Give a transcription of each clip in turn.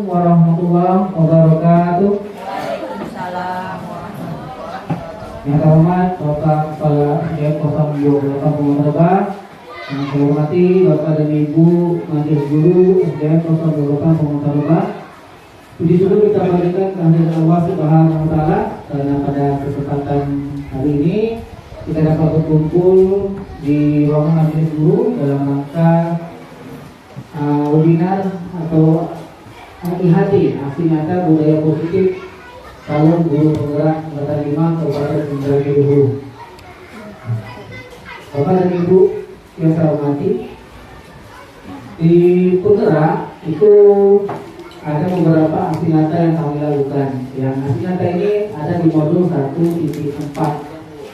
warahmatullahi wabarakatuh. Waalaikumsalam warahmatullahi wabarakatuh. Yang terhormat Bapak Kepala SDM 02 Purwakarta, yang saya hormati Bapak dan Ibu Majelis Guru SDM 02 Purwakarta. Puji syukur kita berikan kehadiran Allah Subhanahu wa Ta'ala, karena pada kesempatan hari ini kita dapat berkumpul di ruangan Majelis Guru dalam rangka webinar atau IHT, aksi nyata budaya positif tahun guru penggerak angkatan 5 Kabupaten Kendari Luhur. Bapak dan Ibu yang saya hormati, di penggerak itu ada beberapa aksi nyata yang kami lakukan. Yang aksi nyata ini ada di modul 1.4.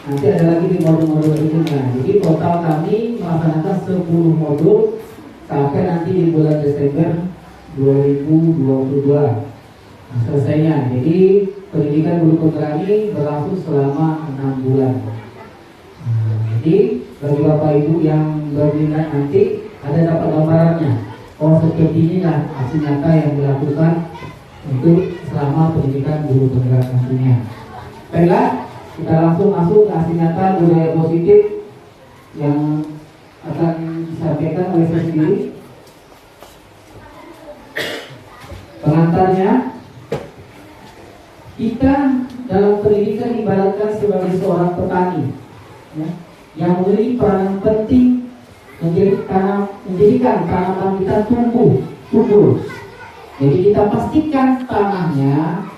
Nanti ada lagi di modul-modul berikutnya. Jadi total kami melaksanakan 10 modul sampai nanti di bulan Desember 2022 selesainya. Jadi pendidikan guru penggerak ini berlangsung selama 6 bulan. Jadi bagi Bapak Ibu yang berminat nanti ada dapat gambarannya. Oh, seperti inilah aksi nyata yang dilakukan untuk selama pendidikan guru penggerak nantinya. Baiklah, kita langsung masuk ke aksi nyata budaya positif yang akan disampaikan oleh saya sendiri. Pengantarnya, kita dalam pendidikan ibaratkan sebagai seorang petani, ya, yang memiliki peranan penting menjadikan tanaman kita subur. Jadi kita pastikan tanah yang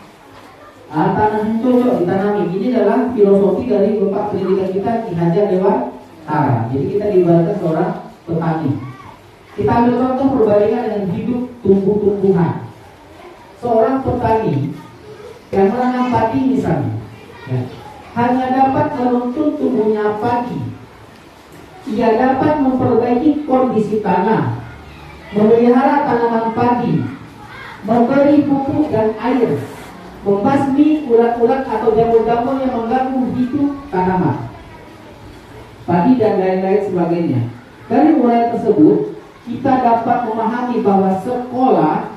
cocok ditanami. Ini adalah filosofi dari Bapak pendidikan kita Ki Hajar Dewantara. Jadi kita ibaratkan seorang petani. Kita ambil contoh perbandingan dengan hidup tumbuh-tumbuhan. Seorang petani yang menanam padi misalnya, ya, hanya dapat menuntun tumbuhnya padi. Ia dapat memperbaiki kondisi tanah, memelihara tanaman padi, memberi pupuk dan air, membasmi ulat-ulat atau jamur-jamur yang mengganggu hidup tanaman, padi dan lain-lain sebagainya. Dari mulai tersebut, kita dapat memahami bahwa sekolah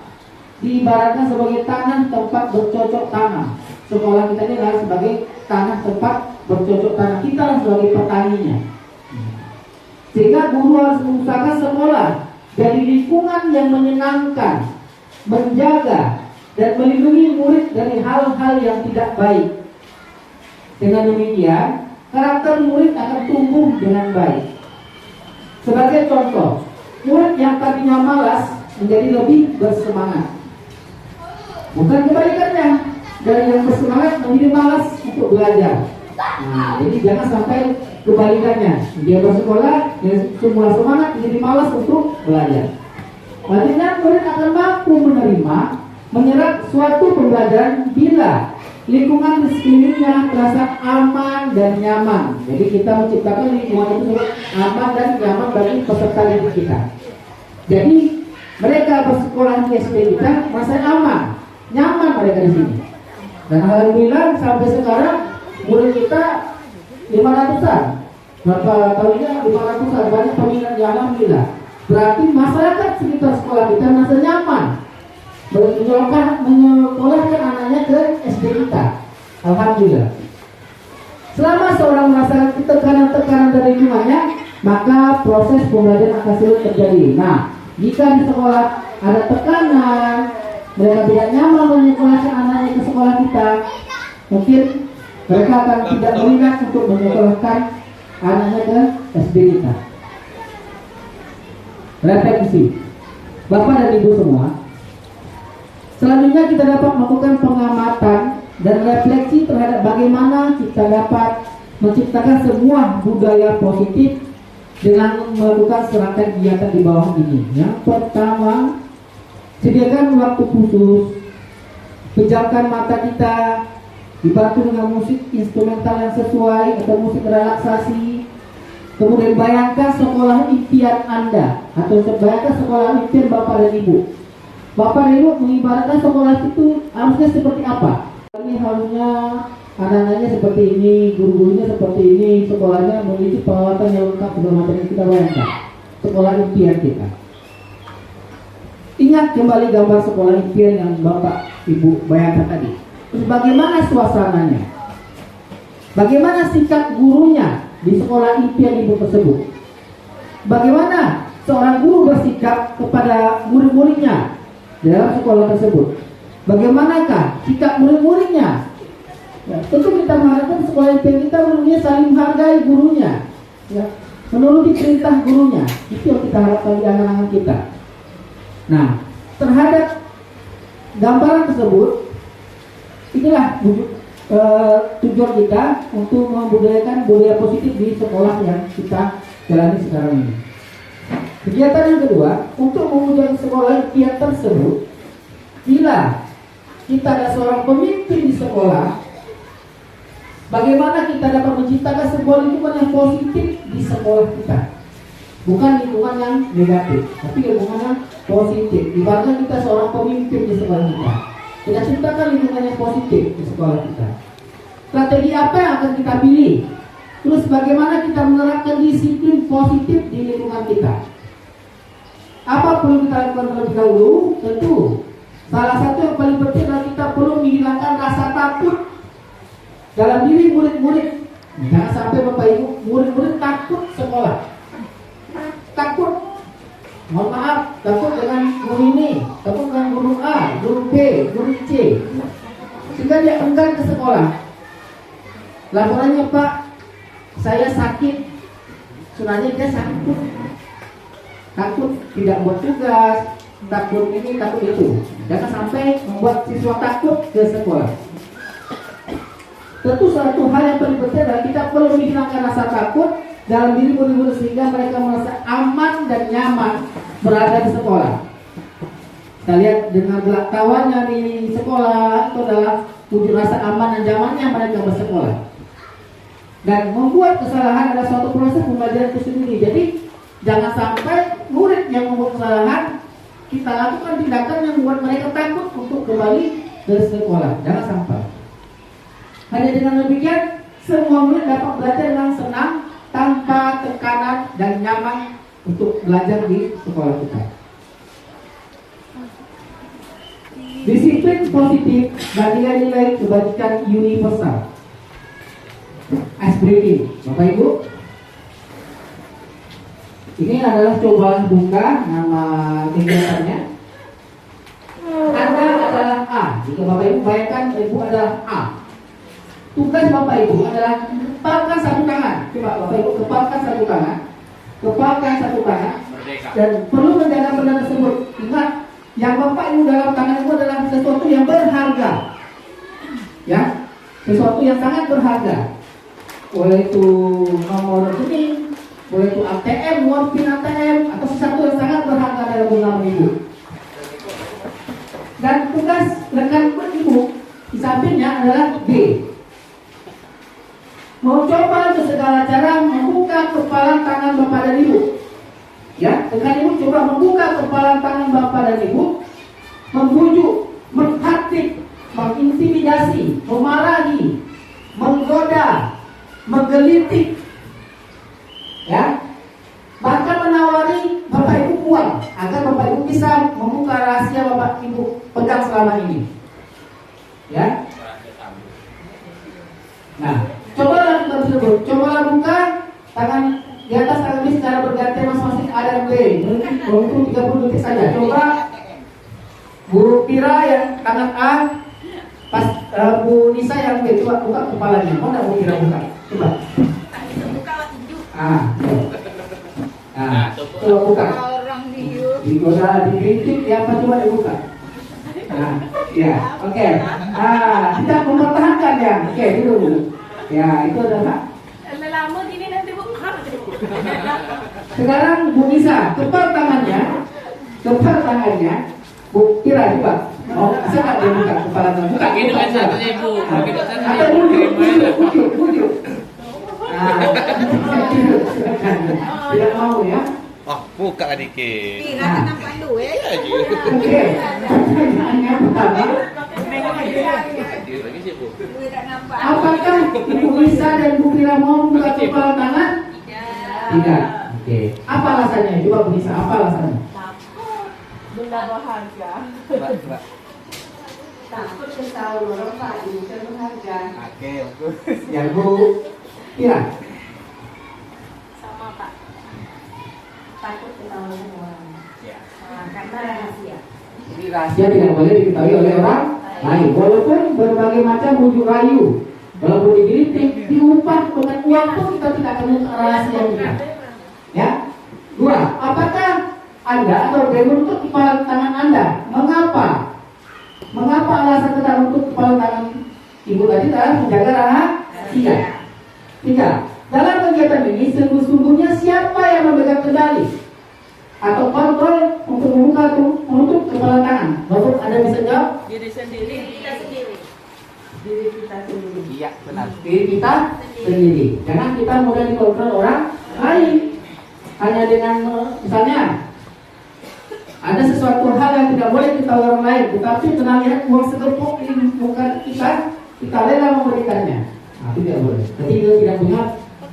diibaratkan sebagai tanah tempat bercocok tanam. Sekolah kita ini adalah sebagai tanah tempat bercocok tanam. Kita adalah sebagai petaninya. Sehingga guru harus mengusahakan sekolah dari lingkungan yang menyenangkan, menjaga dan melindungi murid dari hal-hal yang tidak baik. Dengan demikian, karakter murid akan tumbuh dengan baik. Sebagai contoh, murid yang tadinya malas menjadi lebih bersemangat. Bukan kebalikannya, dari yang bersemangat menjadi malas untuk belajar. Nah, jadi jangan sampai kebalikannya. Dia bersekolah, dia semula semangat menjadi malas untuk belajar. Artinya murid akan mampu menyerap suatu pembelajaran bila lingkungan di sekelilingnya terasa aman dan nyaman. Jadi kita menciptakan lingkungan itu aman dan nyaman bagi peserta didik kita. Jadi mereka bersekolah di SD kita merasa aman, nyaman mereka di sini. Dan alhamdulillah sampai sekarang murid kita 500-an. Berapa tahunnya 500-an, banyak peminat yang alhamdulillah. Berarti masyarakat sekitar sekolah kita merasa nyaman menyekolahkan anaknya ke SD kita. Alhamdulillah. Selama seorang merasakan tekanan-tekanan dari lingkungannya, maka proses pembelajaran akan sulit terjadi. Nah, jika di sekolah ada tekanan, mereka tidak nyaman menyekolahkan anaknya ke sekolah kita, mungkin mereka akan tidak berminat untuk menyekolahkan anaknya ke SD kita. Refleksi, Bapak dan Ibu semua. Selanjutnya kita dapat melakukan pengamatan dan refleksi terhadap bagaimana kita dapat menciptakan sebuah budaya positif dengan melakukan serangkaian kegiatan di bawah ini. Yang pertama, sediakan waktu khusus, pejamkan mata kita, dibantu dengan musik instrumental yang sesuai atau musik relaksasi. Kemudian bayangkan sekolah impian Anda atau bayangkan sekolah impian Bapak dan Ibu. Bapak dan Ibu mengibaratkan sekolah itu harusnya seperti apa? Ini harusnya anak-anaknya seperti ini, guru-gurunya seperti ini, sekolahnya memiliki peralatan yang lengkap segala macam yang kita bayangkan. Sekolah impian kita. Ingat kembali gambar sekolah impian yang Bapak Ibu bayangkan tadi. Terus bagaimana suasananya? Bagaimana sikap gurunya di sekolah impian Ibu tersebut? Bagaimana seorang guru bersikap kepada murid-muridnya di dalam sekolah tersebut? Bagaimanakah sikap murid-muridnya? Ya, tentu kita mengharapkan sekolah impian kita menurutnya saling menghargai gurunya, ya, menuruti perintah gurunya. Itu yang kita harapkan di anak-anak kita. Nah, terhadap gambaran tersebut, itulah tujuan kita untuk membudayakan budaya positif di sekolah yang kita jalani sekarang ini. Kegiatan yang kedua, untuk mewujudkan sekolah impian tersebut, bila kita ada seorang pemimpin di sekolah, bagaimana kita dapat menciptakan sebuah lingkungan yang positif di sekolah kita. Bukan lingkungan yang negatif, tapi lingkungan yang positif. Ibaratnya kita seorang pemimpin di sekolah kita, kita ciptakan lingkungan yang positif di sekolah kita. Strategi apa yang akan kita pilih? Terus bagaimana kita menerapkan disiplin positif di lingkungan kita? Apa perlu kita lakukan terlebih dahulu? Tentu salah satu yang paling penting adalah kita perlu menghilangkan rasa takut dalam diri murid-murid. Jangan sampai Bapak Ibu, murid-murid takut sekolah. Takut, mohon maaf, takut dengan guru ini, takut dengan guru A, guru B, guru C, sehingga dia enggan ke sekolah. Laporannya, Pak, saya sakit. Sebenarnya dia takut tidak buat tugas, takut ini, takut itu. Jangan sampai membuat siswa takut ke sekolah. Tentu satu hal yang paling penting adalah kita perlu menghilangkan rasa takut dalam diri murid-murid sehingga mereka merasa aman dan nyaman berada di sekolah. Kita lihat dengan gelak tawanya di sekolah itu adalah wujud rasa aman dan nyamannya mereka bersekolah. Dan membuat kesalahan adalah suatu proses pembelajaran itu sendiri. Jadi jangan sampai murid yang membuat kesalahan kita lakukan tindakan yang membuat mereka takut untuk kembali ke sekolah. Jangan sampai. Hanya dengan demikian semua murid dapat belajar dengan senang tanpa tekanan dan nyaman untuk belajar di sekolah kita. Disiplin positif dan nilai-nilai kebajikan universal. Ice breaking, Bapak Ibu. Ini adalah coba buka nama kegiatannya. Anda adalah A. Jika Bapak Ibu bayangkan Ibu adalah A. Tugas Bapak Ibu adalah kepalkan satu tangan. Coba Bapak Ibu kepalkan satu tangan. Kepalkan satu tangan. Dan perlu menjaga benda tersebut. Ingat, yang Bapak Ibu dalam tangan itu adalah sesuatu yang berharga. Ya, sesuatu yang sangat berharga. Boleh itu nomor rekening, boleh itu ATM, uang pin ATM, atau sesuatu yang sangat berharga dalam genggaman Ibu. Dan tugas rekan Ibu di sampingnya adalah B. Mencoba untuk segala cara membuka kepala tangan Bapak dan Ibu. Ya, dengan Ibu coba membuka kepala tangan Bapak dan Ibu, membujuk, mengkritik, mengintimidasi, memarahi, menggoda, menggelitik, ya, bahkan menawari Bapak Ibu uang agar Bapak Ibu bisa membuka rahasia Bapak Ibu pegang selama ini. Ya. Nah, cobalah tersebut, cobalah buka tangan di atas tangan ini secara bergantian masing-masing A dan B. Untuk 30 detik saja. Coba Bu Pira yang tangan A, pas Bu Nisa yang B, coba buka kepalanya. Mau nggak Bu Pira buka? Coba. Coba buka. Digoda, dikritik, ya apa coba dibuka. Nah, ya, oke. Kita mempertahankan ya. Oke, dulu. Ya, itu adalah. Lama gini nanti buka. Sekarang Bu Nisa, kepal tangannya, Bu Kira coba. Oh, siapa dia buka kepala tangan? Buka Ini kan satunya Ibu. Ada bujuk. Tidak mau ya. Oh, buka dikit. Kira nampak dulu ya. Oke. Pertanyaannya pertama, Lagi sih, Bu. Tidak nampak. apakah Ibu Nisa dan Bu Kira mau buka kepala tangan? Tidak. Oke. Apa alasannya? Coba Bu Nisa, apa alasannya? Bunda berharga. Coba. Takut ketahuan orang Pak, ibu kan berharga. Oke, bagus. Yang Bu Kira. Sama Pak. Takut ketahuan orang. Ya. Karena rahasia. Ini Rahasia tidak boleh diketahui oleh orang lain. Walaupun berbagai macam bujuk rayu, walaupun digelitik, diupah dengan uang pun kita tidak akan rahasia kita. Ya. Dua, apakah Anda atau dia menutup kepala tangan Anda? Mengapa? Mengapa alasan kita menutup kepala tangan ibu tadi adalah menjaga rahasia? Tiga, dalam kegiatan ini sungguh-sungguhnya siapa yang memegang kendali atau kontrol untuk membuka atau menutup kepala tangan? Bapak Anda bisa jawab? Diri sendiri. Kita sendiri. Diri kita sendiri. Iya, benar. Diri kita sendiri. Jangan kita mudah dikontrol orang lain. Hanya dengan misalnya ada sesuatu hal yang tidak boleh kita orang lain, tetapi tenang lihat uang segepok di muka kita rela memberikannya. Nah, itu tidak boleh. Jadi itu tidak punya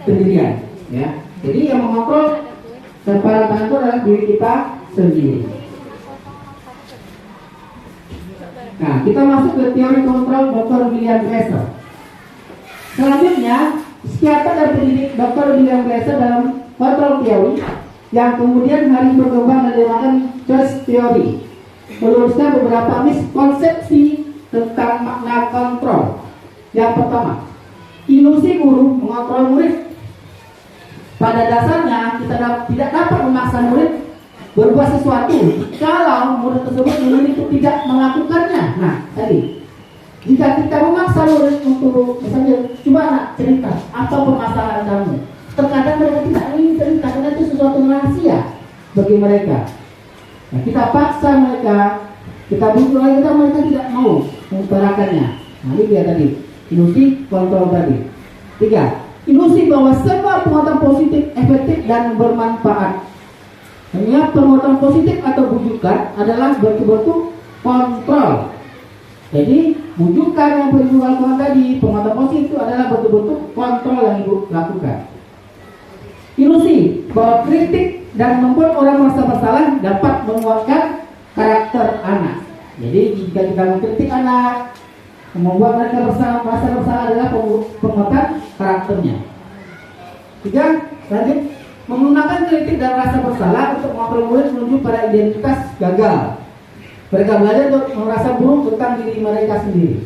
pendirian. Ya. Jadi yang mengontrol kepala tangan itu adalah diri kita sendiri. Nah, kita masuk ke teori kontrol Dr. William Glasser. Selanjutnya, psikiater dan pendidik Dr. William Glasser dalam kontrol teori yang kemudian hari berkembang dan dinamakan choice theory, meluruskan beberapa miskonsepsi tentang makna kontrol. Yang pertama, ilusi guru mengontrol murid. Pada dasarnya kita tidak dapat memaksa murid berbuat sesuatu kalau murid tersebut memilih untuk tidak melakukannya. Nah, tadi jika kita memaksa murid untuk misalnya coba nak cerita apa permasalahan kamu, terkadang mereka tidak ingin cerita karena itu sesuatu rahasia bagi mereka. Nah, kita paksa mereka, kita butuh lagi, mereka tidak mau mengutarakannya. Nah, ini dia tadi ilusi kontrol tadi. Tiga, ilusi bahwa semua penguatan positif efektif dan bermanfaat. Hanya penguatan positif atau bujukan adalah bentuk-bentuk kontrol. Jadi bujukan yang ibu lakukan tadi, penguatan positif itu adalah bentuk-bentuk kontrol yang ibu lakukan. Ilusi bahwa kritik dan membuat orang merasa bersalah dapat menguatkan karakter anak. Jadi jika kita mengkritik anak, membuat mereka merasa bersalah adalah penguatan karakternya. Tiga, lanjut, menggunakan kritik dan rasa bersalah untuk mengontrol murid menuju pada identitas gagal. Mereka belajar untuk merasa buruk tentang diri mereka sendiri.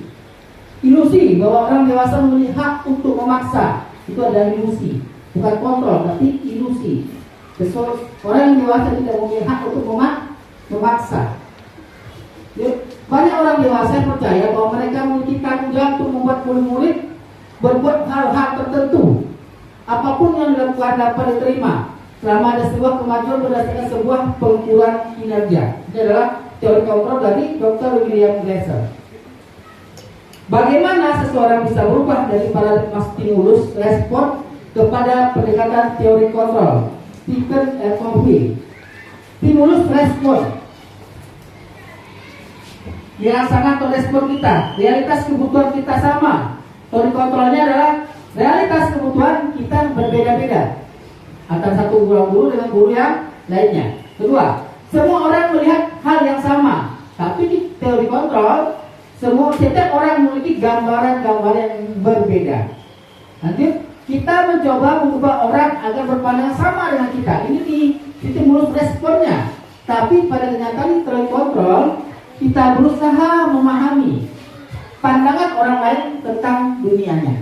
Ilusi bahwa orang dewasa memiliki hak untuk memaksa, itu adalah ilusi, bukan kontrol, tapi ilusi. Orang yang dewasa tidak memiliki hak untuk memaksa. Banyak orang dewasa yang percaya bahwa mereka memiliki tanggung jawab untuk membuat murid berbuat hal-hal tertentu. Apapun yang dilakukan dapat diterima selama ada sebuah kemajuan berdasarkan sebuah pengukuran kinerja. Ini adalah teori kontrol dari Dr. William Glasser. Bagaimana seseorang bisa berubah dari paradigma stimulus respon kepada pendekatan teori kontrol? Stephen R. Covey. Stimulus respon dirasakan oleh respon kita. Realitas kebutuhan kita sama. Teori kontrolnya adalah realitas kebutuhan kita berbeda-beda antara satu guru dengan guru yang lainnya. Kedua, semua orang melihat hal yang sama, tapi di teori kontrol setiap orang memiliki gambaran-gambaran yang berbeda. Nanti kita mencoba mengubah orang agar berpandangan sama dengan kita. Ini di stimulus responnya. Tapi pada kenyataan teori kontrol kita berusaha memahami pandangan orang lain tentang dunianya.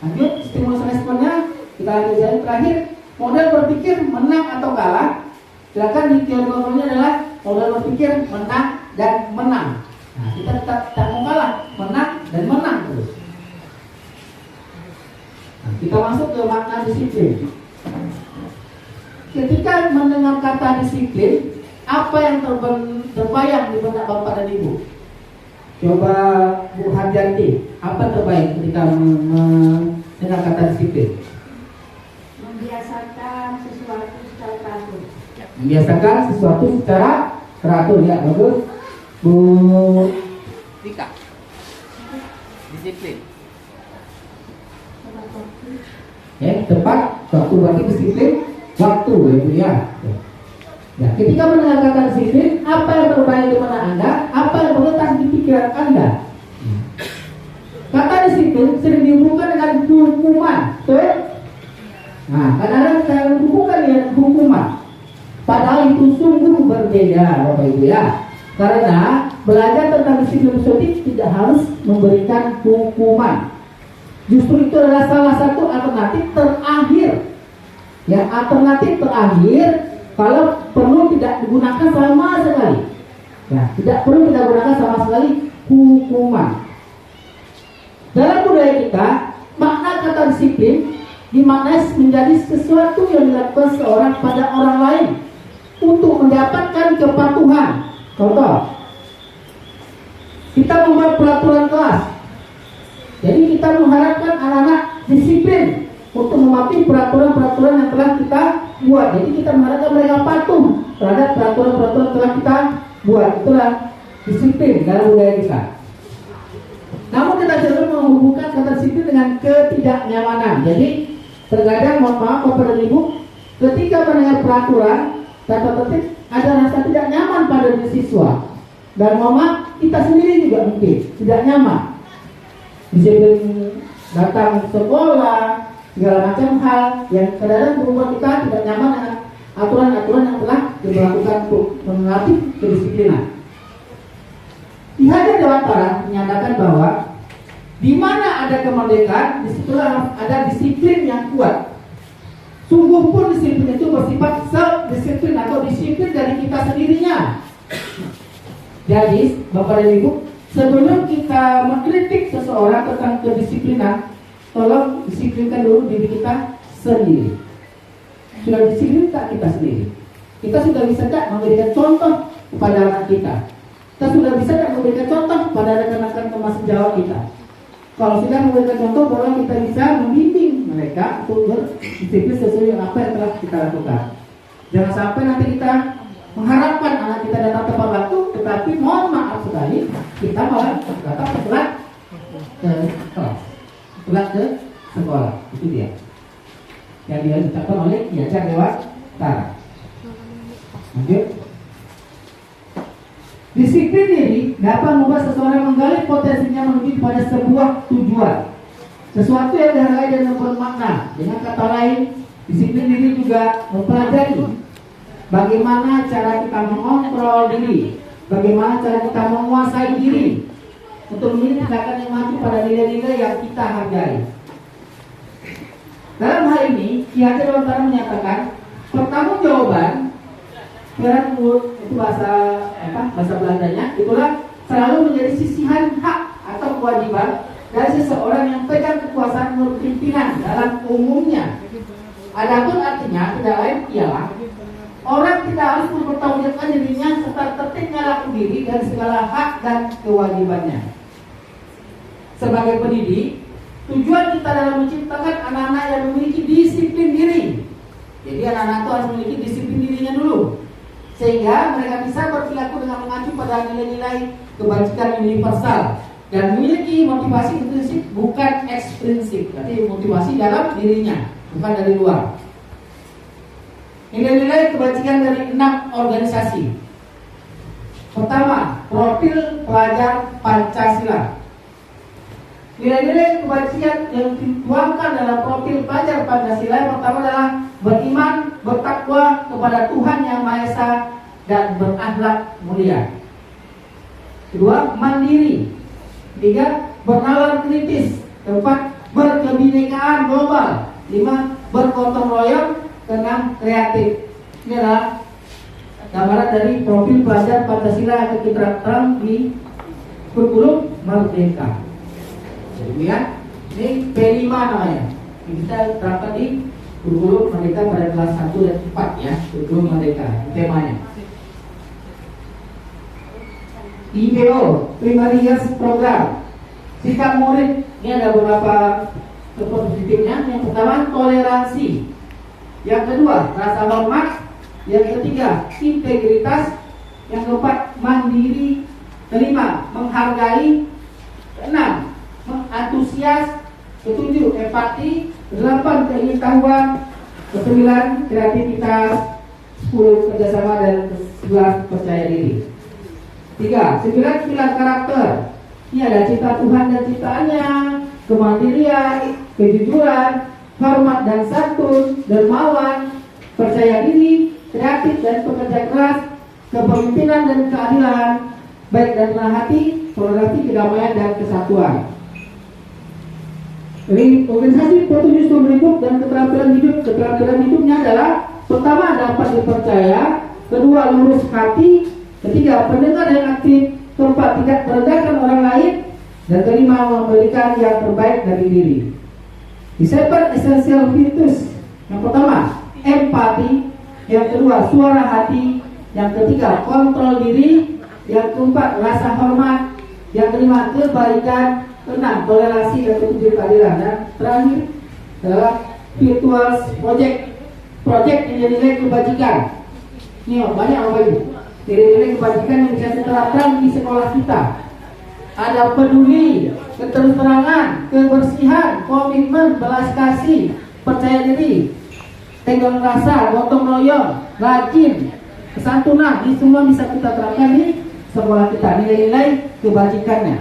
Lanjut, stimulus responnya kita lanjut jalan terakhir. Model berpikir menang atau kalah. Silakan di teori kontrolnya adalah model berpikir menang dan menang. Nah, kita tetap tak mau kalah, menang dan menang terus. Nah, kita masuk ke makna disiplin. Ketika mendengar kata disiplin, apa yang terbayang di benak Bapak dan Ibu? Coba Bu Harjanti, apa terbayang ketika mendengar kata disiplin? Membiasakan sesuatu secara teratur. Membiasakan sesuatu secara teratur, ya, bagus. Bu Tika. Disiplin. tepat waktu berarti disiplin waktu, ya Bu, ya. Ya, ketika mendengar kata disiplin, apa yang terbayang di mana Anda? Apa yang terletak di pikiran Anda? Kata disiplin sering dihubungkan dengan hukuman, betul? Nah, kadang-kadang kita hubungkan dengan hukuman. Padahal itu sungguh berbeda, Bapak Ibu ya. Karena belajar tentang disiplin positif tidak harus memberikan hukuman. Justru itu adalah salah satu alternatif terakhir. Ya, alternatif terakhir kalau perlu tidak digunakan sama sekali. Ya, tidak perlu kita gunakan sama sekali hukuman. Dalam budaya kita, makna kata disiplin dimaknai menjadi sesuatu yang dilakukan seorang pada orang lain untuk mendapatkan kepatuhan. Contoh, kita membuat peraturan kelas. Jadi kita mengharapkan anak-anak disiplin untuk mematuhi peraturan-peraturan yang telah kita buat. Jadi kita mengharapkan mereka patuh terhadap peraturan-peraturan yang telah kita buat. Itulah disiplin dalam budaya kita. Namun kita cenderung menghubungkan kata disiplin dengan ketidaknyamanan. Jadi terkadang, mohon maaf Bapak dan Ibu, ketika mendengar peraturan tata tertib ada rasa tidak nyaman pada diri siswa. Dan mohon maaf, kita sendiri juga mungkin tidak nyaman. Disiplin datang sekolah, segala macam hal yang kadang-kadang membuat kita tidak nyaman dengan aturan-aturan yang telah dilakukan untuk melatih kedisiplinan. Ki Hajar Dewantara menyatakan bahwa di mana ada kemerdekaan, di situlah ada disiplin yang kuat. Sungguh pun disiplin itu bersifat self-disiplin atau disiplin dari kita sendirinya. Jadi, Bapak dan Ibu, sebelum kita mengkritik seseorang tentang kedisiplinan, tolong disiplinkan dulu diri kita sendiri. Sudah disiplin tak kita sendiri? Kita sudah bisa tak memberikan contoh kepada anak kita? Kita sudah bisa tak memberikan contoh kepada rekan-rekan teman sejawat kita? Kalau sudah memberikan contoh, baru kita bisa membimbing mereka untuk berdisiplin sesuai dengan apa yang telah kita lakukan. Jangan sampai nanti kita mengharapkan anak kita datang tepat waktu, tetapi mohon maaf sekali kita malah datang telat ke kelas, telat ke sekolah. Itu dia yang diucapkan oleh Ki Hajar Dewantara. Lanjut. Disiplin diri dapat membuat seseorang menggali potensinya menuju pada sebuah tujuan, sesuatu yang dihargai dan bermakna. Dengan kata lain, disiplin diri juga mempelajari bagaimana cara kita mengontrol diri, bagaimana cara kita menguasai diri untuk memilih tindakan yang maju pada nilai-nilai yang kita hargai. Dalam hal ini, Ki Hajar Dewantara menyatakan pertanggungjawaban, itu bahasa Belandanya, itulah selalu menjadi sisihan hak atau kewajiban dari seseorang yang pegang kekuasaan menurut pimpinan dalam umumnya. Adapun artinya tidak lain ialah orang tidak harus mempertanggungjawabkan dirinya serta tertib laku diri dari segala hak dan kewajibannya. Sebagai pendidik, tujuan kita dalam menciptakan anak-anak yang memiliki disiplin diri. Jadi anak-anak itu harus memiliki disiplin dirinya dulu, sehingga mereka bisa berperilaku dengan mengacu pada nilai-nilai kebajikan universal dan memiliki motivasi intrinsik bukan ekstrinsik. Berarti motivasi dalam dirinya, bukan dari luar. Nilai-nilai kebajikan dari 6 organisasi. Pertama, profil pelajar Pancasila. Nilai-nilai kebajikan yang dituangkan dalam profil pelajar Pancasila yang pertama adalah beriman, bertakwa kepada Tuhan Yang Maha Esa dan berakhlak mulia. Kedua, mandiri. Tiga, bernalar kritis. Keempat, berkebinekaan global. Lima, bergotong royong. Keenam, kreatif. Ini adalah gambaran dari profil pelajar Pancasila yang kita terang di kurikulum Merdeka. Jadi ya, ini P5 namanya. Ini kita terangkan di kurikulum Merdeka pada kelas 1 dan 4 ya, kurikulum Merdeka, temanya. IPO, Primary Years Program. Sikap murid, ini ada beberapa positifnya. Yang pertama, toleransi. Yang kedua, rasa hormat. Yang ketiga, integritas. Yang keempat, mandiri. Kelima, menghargai. Keenam, mengantusias. Ketujuh, empati. Kedelapan, keingin tahuan. Kesembilan, kreativitas. 10 kerjasama, dan 11 percaya diri. 3. 9 karakter. Ini ada cinta Tuhan dan ciptaannya, kemandirian, kejujuran, hormat dan santun, dermawan, percaya diri, kreatif dan pekerja keras, kepemimpinan dan keadilan, baik dan rendah hati, toleransi, kedamaian dan kesatuan. Organisasi petunjuk seumur hidup dan keterampilan hidup. Keterampilan hidupnya adalah: pertama, dapat dipercaya; kedua, lurus hati; ketiga, pendengar yang aktif; keempat, tidak merendahkan orang lain; dan kelima, memberikan yang terbaik dari diri. Di 7 essential virtues. Yang pertama, empati; yang kedua, suara hati; yang ketiga, kontrol diri; yang keempat, rasa hormat; yang kelima, kebaikan; keenam, toleransi; dan ketujuh, keadilan. Dan terakhir adalah virtual project nilai-nilai kebajikan. Ini banyak apa ini? Nilai-nilai kebajikan yang bisa diterapkan di sekolah kita. Ada peduli, keterus-terangan, kebersihan, komitmen, belas kasih, percaya diri, tenggang rasa, gotong royong, rajin, kesantunan. Ini semua bisa kita terapkan di sekolah kita, nilai-nilai kebajikannya.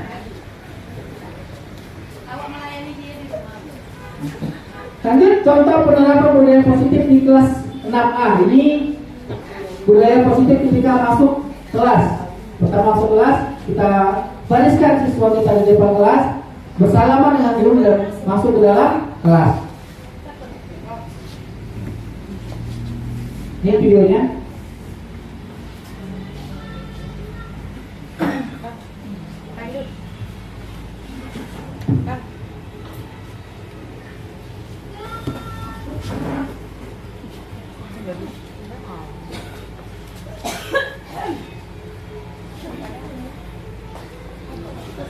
Lanjut, contoh penerapan budaya positif di kelas 6A. Ini budaya positif ketika masuk kelas. Pertama masuk kelas, kita bariskan siswa kita di depan kelas, bersalaman dengan guru dan masuk ke dalam kelas. Ini videonya.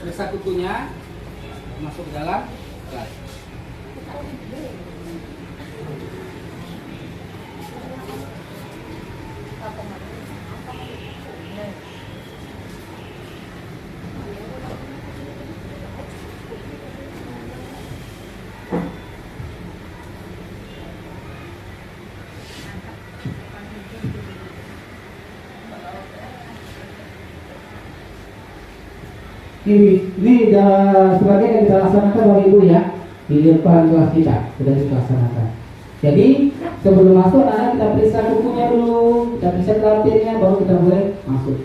Periksa kukunya, masuk ke dalam kelas. Ini sebagai yang kita laksanakan Bapak Ibu ya, di depan kelas kita sudah kita laksanakan. Jadi sebelum masuk anak kita periksa kukunya dulu, kita periksa terapinya, baru kita boleh masuk.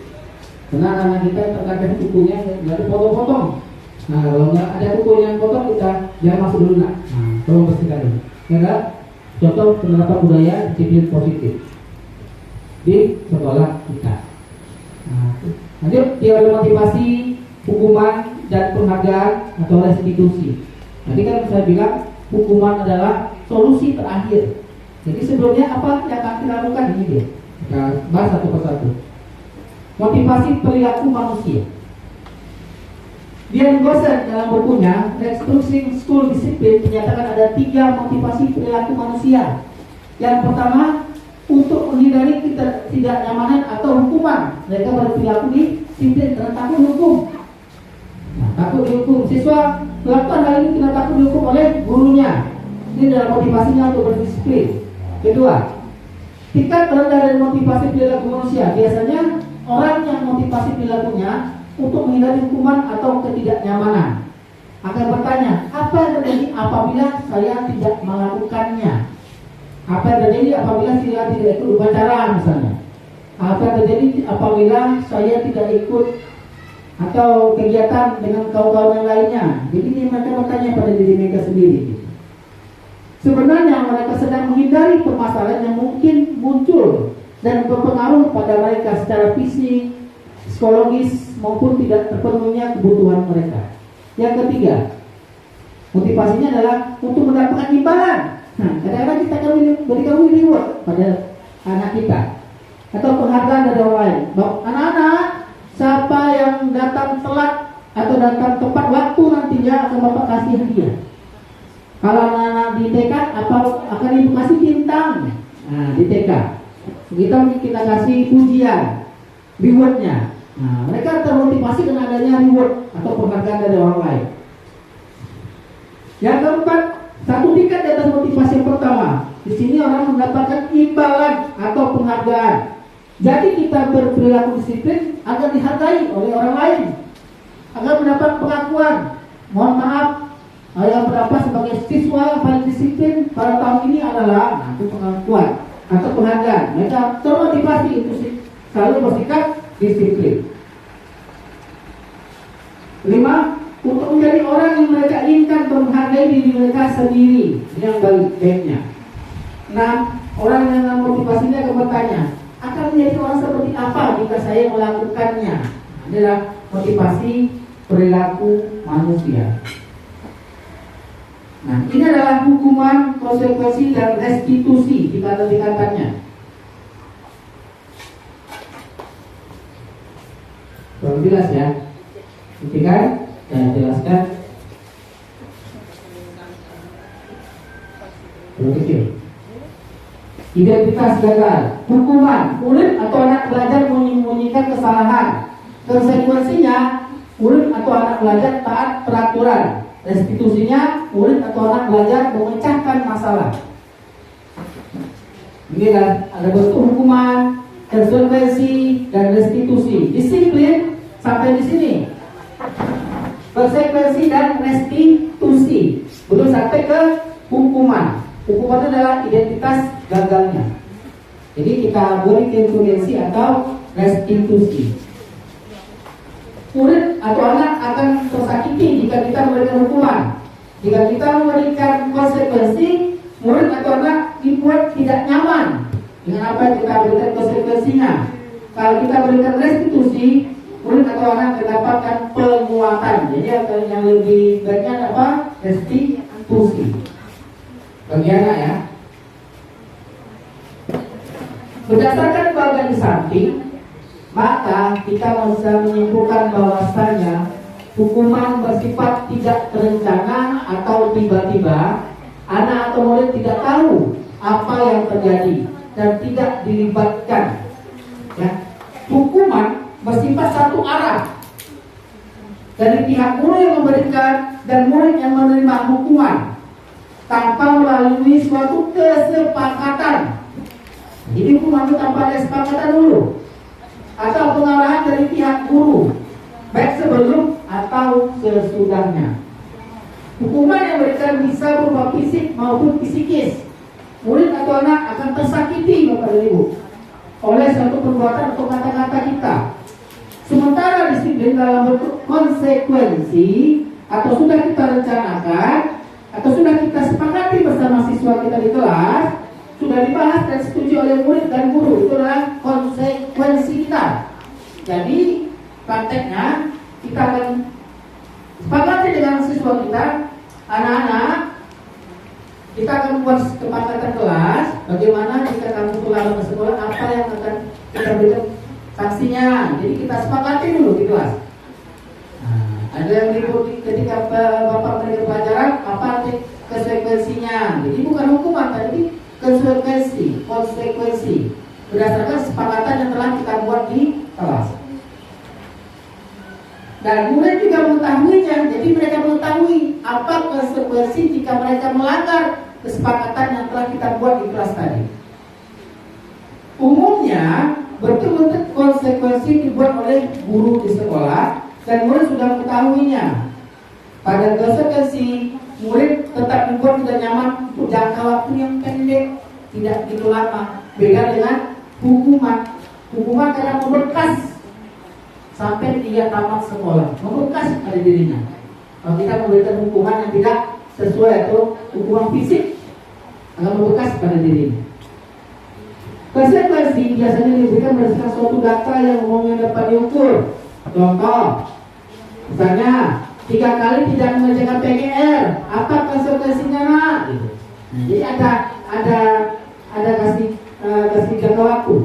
Karena anak kita terkadang kukunya nggak dipotong-potong. Nah kalau nggak ada kukunya yang potong, kita jangan masuk dulu nak. Nah, tolong bersihkan dulu. Ya kan? Contoh penerapan budaya disiplin positif di sekolah kita. Nah, lanjut, teori motivasi, hukuman dan penghargaan atau restitusi. Tadi kan saya bilang hukuman adalah solusi terakhir. Jadi sebelumnya apa yang akan kita lakukan, ini dia. Kita bahas satu persatu. Motivasi perilaku manusia. Dian Gosen dalam bukunya Restructuring School Discipline menyatakan ada 3 motivasi perilaku manusia. Yang pertama, untuk menghindari ketidaknyamanan atau hukuman. Mereka berperilaku disiplin karena takut dihukum. Nah, takut dihukum. Siswa melakukan hal ini karena takut dihukum oleh gurunya. Ini adalah motivasinya untuk berdisiplin. Kedua, tingkat rendah dari motivasi perilaku manusia. Biasanya orang yang motivasi perilakunya untuk menghindari hukuman atau ketidaknyamanan akan bertanya, apa yang terjadi apabila saya tidak melakukannya? Apa yang terjadi apabila saya tidak ikut upacara misalnya? Apa yang terjadi apabila saya tidak ikut atau kegiatan dengan kawan-kawan yang lainnya? Jadi mereka bertanya pada diri mereka sendiri. Sebenarnya mereka sedang menghindari permasalahan yang mungkin muncul dan berpengaruh pada mereka secara fisik, psikologis maupun tidak terpenuhinya kebutuhan mereka. Yang ketiga, motivasinya adalah untuk mendapatkan imbalan. Nah, kadang-kadang kita akan berikan reward pada anak kita atau penghargaan dari orang lain. Anak-anak, siapa yang datang telat atau datang tepat waktu nantinya akan Bapak kasih hadiah. Kalau anak-anak di TK akan ibu kasih bintang. Nah, di TK kita kasih pujian, rewardnya. Nah, mereka termotivasi dengan adanya reward atau penghargaan dari orang lain. Yang keempat, satu tingkat di atas motivasi yang pertama, Di sini orang mendapatkan imbalan atau penghargaan. Jadi kita berperilaku disiplin agar dihargai oleh orang lain, agar mendapat pengakuan. Mohon maaf, yang berapa sebagai siswa yang paling disiplin pada tahun ini adalah itu pengakuan atau penghargaan. Mereka termotivasi untuk selalu bersikap disiplin. 5. Untuk menjadi orang yang mereka inginkan menghargai diri mereka sendiri. Ini yang baiknya. 6. Orang yang motivasinya akan bertanya, akan menjadi orang seperti apa jika saya melakukannya? Ini adalah motivasi perilaku manusia. Nah, ini adalah hukuman, konsekuensi, dan restitusi tingkatan-tingkatannya. Belum jelas ya? Kan? Saya jelaskan. Berikut. Identitas gagal. Hukuman, murid atau anak belajar menyembunyikan kesalahan. Konsekuensinya, murid atau anak belajar taat peraturan. Restitusinya, murid atau anak belajar memecahkan masalah. Ini ada bentuk hukuman, konsekuensi, dan restitusi. Disiplin sampai di sini. Konsekuensi dan restitusi. Belum sampai ke hukuman. Hukuman adalah identitas gagalnya. Jadi kita beri konsekuensi atau restitusi. Murid atau anak akan tersakiti jika kita memberikan hukuman. Jika kita memberikan konsekuensi, murid atau anak dibuat tidak nyaman dengan apa yang kita berikan konsekuensinya. Kalau kita berikan restitusi, murid atau anak mendapatkan penguatan. Jadi yang lebih baiknya apa? Restitusi. Bagi anak ya. Berdasarkan bagian di samping, maka kita bisa menyimpulkan bahwasanya hukuman bersifat tidak terencana atau tiba-tiba. Anak atau murid tidak tahu apa yang terjadi dan tidak dilibatkan. Ya. Hukuman bersifat satu arah dari pihak guru yang memberikan dan murid yang menerima hukuman tanpa melalui suatu kesepakatan. Jadi hukuman itu tanpa ada kesepakatan dulu atau pengarahan dari pihak guru, baik sebelum atau sesudahnya. Hukuman yang diberikan bisa berupa fisik maupun psikis. Murid atau anak akan tersakiti Bapak dan Ibu oleh suatu perbuatan atau kata-kata kita. Sementara disiplin dalam bentuk konsekuensi atau sudah kita rencanakan atau sudah kita sepakati bersama siswa kita di kelas, sudah dibahas dan setuju oleh murid dan guru. Itu adalah konsekuensi kita. Jadi prakteknya kita akan sepakati dengan siswa kita, anak-anak, kita akan buat kesepakatan kelas. Bagaimana jika kamu terlambat ke sekolah, apa yang akan kita berikan sanksinya. Jadi kita sepakati dulu di kelas. Ada yang diikuti ketika bapak memberikan pelajaran, apa konsekuensinya. Jadi bukan hukuman, tapi konsekuensi berdasarkan kesepakatan yang telah kita buat di kelas. Dan murid juga mengetahuinya. Jadi mereka mengetahui apa konsekuensi jika mereka melanggar kesepakatan yang telah kita buat di kelas tadi. Umumnya bentuk-bentuk konsekuensi dibuat oleh guru di sekolah dan murid sudah mengetahuinya. Pada konsekuensi, murid tetap membuat tidak nyaman untuk jangka waktu yang pendek, tidak begitu lama. Beda dengan hukuman. Hukuman karena membekas sampai dia tamat sekolah, membekas pada dirinya. Kalau kita memberikan hukuman yang tidak sesuai atau hukuman fisik, akan membekas pada dirinya. Konsekuensi biasanya diberikan berdasarkan suatu data yang umumnya dapat diukur. Contoh, misalnya 3 kali tidak mengerjakan PGR, apa konsekuensinya nak? Gitu. Nah, jadi ada kasih jangka waktu.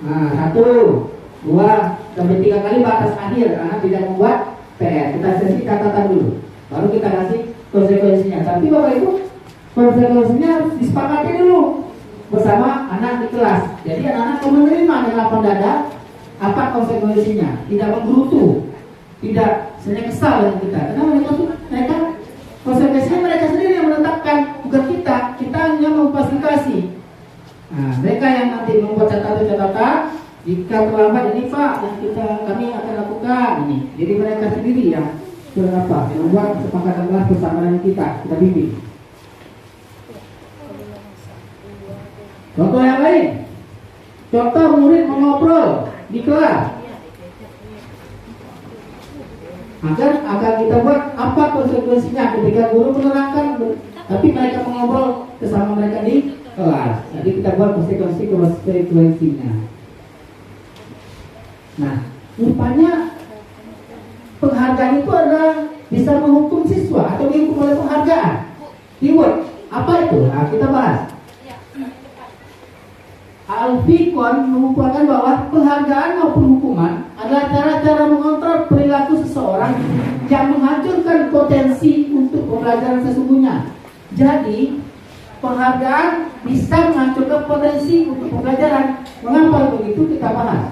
Nah, 1, 2, sampai 3 kali batas akhir anak tidak membuat PR. Kita sesi catatan dulu, baru kita kasih konsekuensinya. Tapi Bapak Ibu, konsekuensinya harus disepakati dulu bersama anak di kelas. Jadi anak-anak menerima dengan lapang dada apa konsekuensinya, tidak menggerutu, tidak sebenarnya kesal dengan kita. Karena mereka konsekuensinya mereka sendiri yang menetapkan. menetapkan, bukan kita hanya memfasilitasi. Nah, mereka yang nanti membuat catatan, jika terlambat ini Pak, yang kami akan lakukan ini. Jadi mereka sendiri yang membuat kesepakatan kelas bersama dengan kita bimbing. Contoh yang lain, contoh murid mengobrol di kelas. Agar kita buat apa konsekuensinya ketika guru menerangkan, tapi mereka mengobrol bersama mereka di kelas. Jadi kita buat konsekuensinya. Nah, rupanya penghargaan itu adalah bisa menghukum siswa atau dihukum oleh penghargaan. Keyword apa itu? Nah, kita bahas. Al-Fikon mengumpulkan bahwa penghargaan maupun hukuman adalah cara-cara mengontrol perilaku seseorang yang menghancurkan potensi untuk pembelajaran sesungguhnya. Jadi, penghargaan bisa menghancurkan potensi untuk pembelajaran. Mengapa begitu? Kita bahas.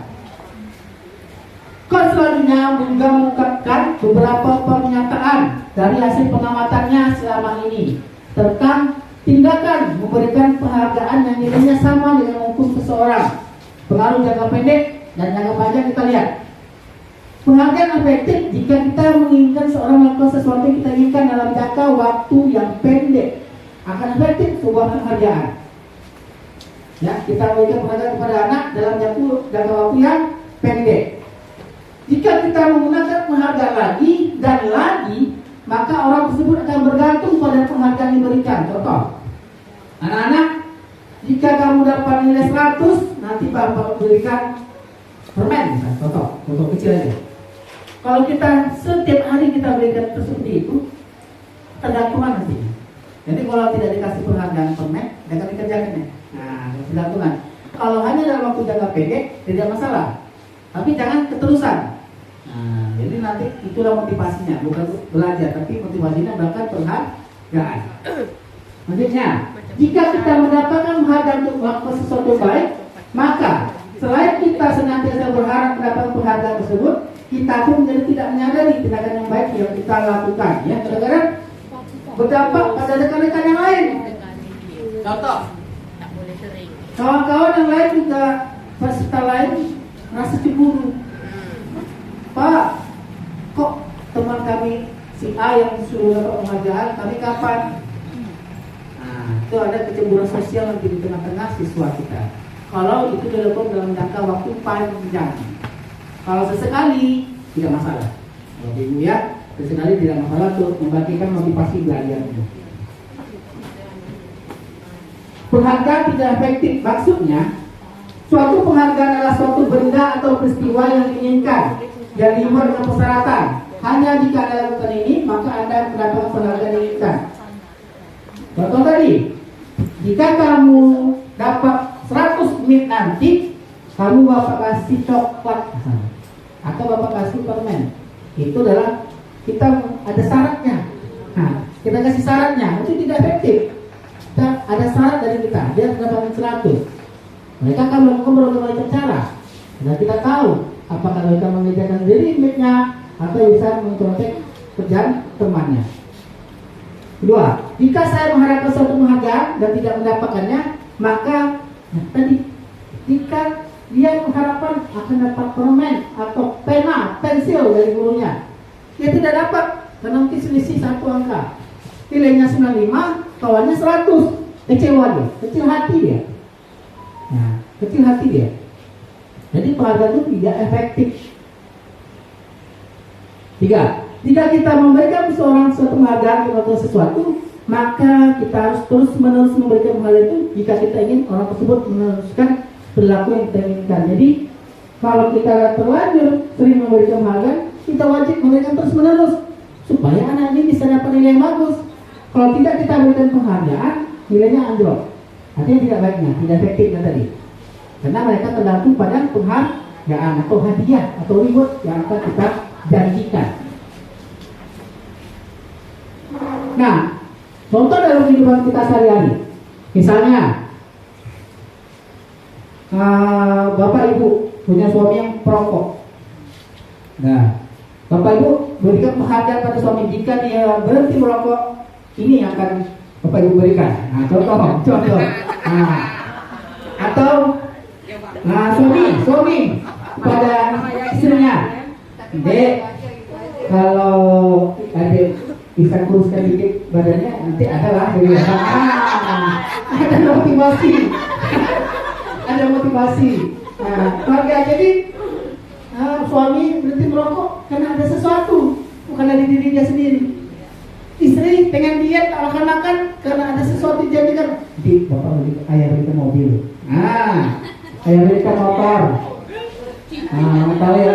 Kau selanjutnya juga mengungkapkan beberapa pernyataan dari hasil pengamatannya selama ini tentang tindakan memberikan penghargaan yang nilainya sama dengan menghukum seseorang. Pengaruh jangka pendek dan jangka panjang kita lihat. Penghargaan efektif jika kita menginginkan seorang melakukan sesuatu yang kita inginkan dalam jangka waktu yang pendek. Akan efektif sebuah penghargaan. Ya, kita memberikan penghargaan kepada anak dalam jangka waktu yang pendek. Jika kita menggunakan penghargaan lagi dan lagi, maka orang tersebut akan bergantung pada penghargaan yang diberikan. Contoh, anak-anak, jika kamu dapat nilai 100, nanti bapak berikan permen. Contoh kecil aja. Kalau kita setiap hari kita berikan seperti itu, tergantungan nanti. Jadi kalau tidak dikasih penghargaan permen, jangan dikerjakan ya. Nah, tergantungan. Kalau hanya dalam waktu jangka pendek, tidak masalah. Tapi jangan keterusan. Nah, jadi nanti itulah motivasinya, bukan belajar, tapi motivasinya bahkan penghargaan. Selanjutnya, jika kita mendapatkan penghargaan untuk melakukan sesuatu yang baik, maka selain kita senantiasa berharap mendapat penghargaan tersebut, kita pun menjadi tidak menyadari tindakan yang baik yang kita lakukan. Ya, kadang-kadang berdampak pada rekan-rekan yang lain. Contoh, kawan-kawan yang lain juga, peserta lain merasa cemburu. Pak, kok teman kami si A yang suruh dapat penghargaan, kami kapan? Nah, itu ada kecemburuan sosial nanti di tengah-tengah siswa kita. Kalau itu dilakukan dalam jangka waktu panjang. Kalau sesekali tidak masalah. Kalau ibu ya, sesekali tidak masalah untuk membagikan motivasi belajar itu. Penghargaan tidak efektif, maksudnya suatu penghargaan adalah suatu benda atau peristiwa yang diinginkan dan dibuat dengan persyaratan. Hanya jika Anda lakukan ini, maka Anda mendapatkan penghargaan yang diinginkan. Contoh tadi, jika kamu dapat 100 menit nanti, kamu bapak kasih coklat atau bapak kasih permen. Itu adalah kita ada syaratnya. Nah, kita kasih syaratnya, itu tidak efektif. Kita ada syarat dari kita, dia mendapatkan 100. Mereka akan melakukan berbagai macam cara. Dan kita tahu apakah mereka mengerjakan diri limitnya atau bisa mencontek kerjaan temannya. Kedua, jika saya mengharapkan suatu penghargaan dan tidak mendapatkannya, maka tadi jika dia mengharapkan akan dapat permen atau pena, pensil dari gurunya, dia tidak dapat karena mungkin selisih satu angka. Nilainya 95, kawannya 100, kecewa dia, kecil hati dia. Nah, kecil hati dia. Jadi penghargaan itu tidak efektif. 3. Jika kita memberikan seorang suatu penghargaan atau sesuatu, maka kita harus terus-menerus memberikan penghargaan itu jika kita ingin orang tersebut meneruskan perilaku yang kita inginkan. Jadi, kalau kita terlanjur sering memberikan penghargaan, kita wajib memberikan terus-menerus supaya anak ini bisa dapat nilai yang bagus. Kalau tidak kita berikan penghargaan, nilainya anjlok. Artinya tidak baiknya, tidak efektifnya tadi. Karena mereka tergantung pada penghargaan atau hadiah atau reward yang akan kita janjikan. Nah, contoh dalam kehidupan kita sehari-hari, misalnya bapak ibu punya suami yang perokok. Nah, bapak ibu berikan penghargaan pada suami jika dia berhenti merokok, ini akan Bapak Ibu berikan. Nah, contoh. Nah, atau suami kepada istrinya, Dek, kalau adik bisa kuruskan dikit badannya, nanti adalah dari ada motivasi. Ada motivasi. Nah, keluarga jadi suami berhenti merokok karena ada sesuatu, bukan dari diri dia sendiri. Istri pengen diet makan karena ada sesuatu dijanjikan. Di bapak beli ayah belikan mobil. Nah, ayah belikan motor. Tahu ya,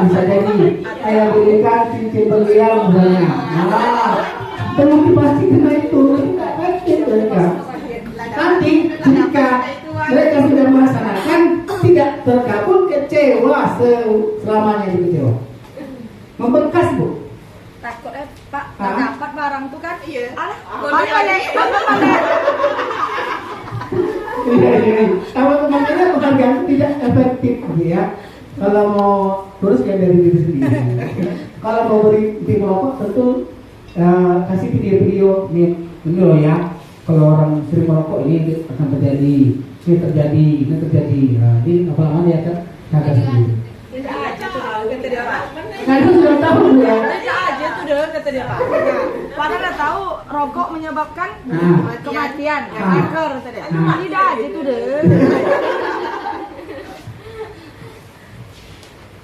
bisa jadi ayah belikan cincin berlian misalnya. Termotivasi karena itu nggak kaget mereka. Nanti jika mereka sudah melaksanakan, tidak terkabul, kecewa selamanya kecewa. Membekas, Bu. Takutnya Pak, nggak dapat barang tuh kan? Iya. Alah, Kalau makanya penghargaan tidak efektif, ya. Kalau mau terus ya dari diri sendiri. Kalau mau berhenti merokok, tentu kasih video nih, bener ya. Kalau orang sering merokok ini akan terjadi, ini terjadi. Nah, ini apa ya kan? Kagak sendiri. Tidak aja tuh kata dia Pak. Nah itu sudah tahu ya. Tidak aja tuh deh kata dia Pak. Padahal nggak tahu rokok menyebabkan kematian, kanker kata dia. Tidak aja tuh deh.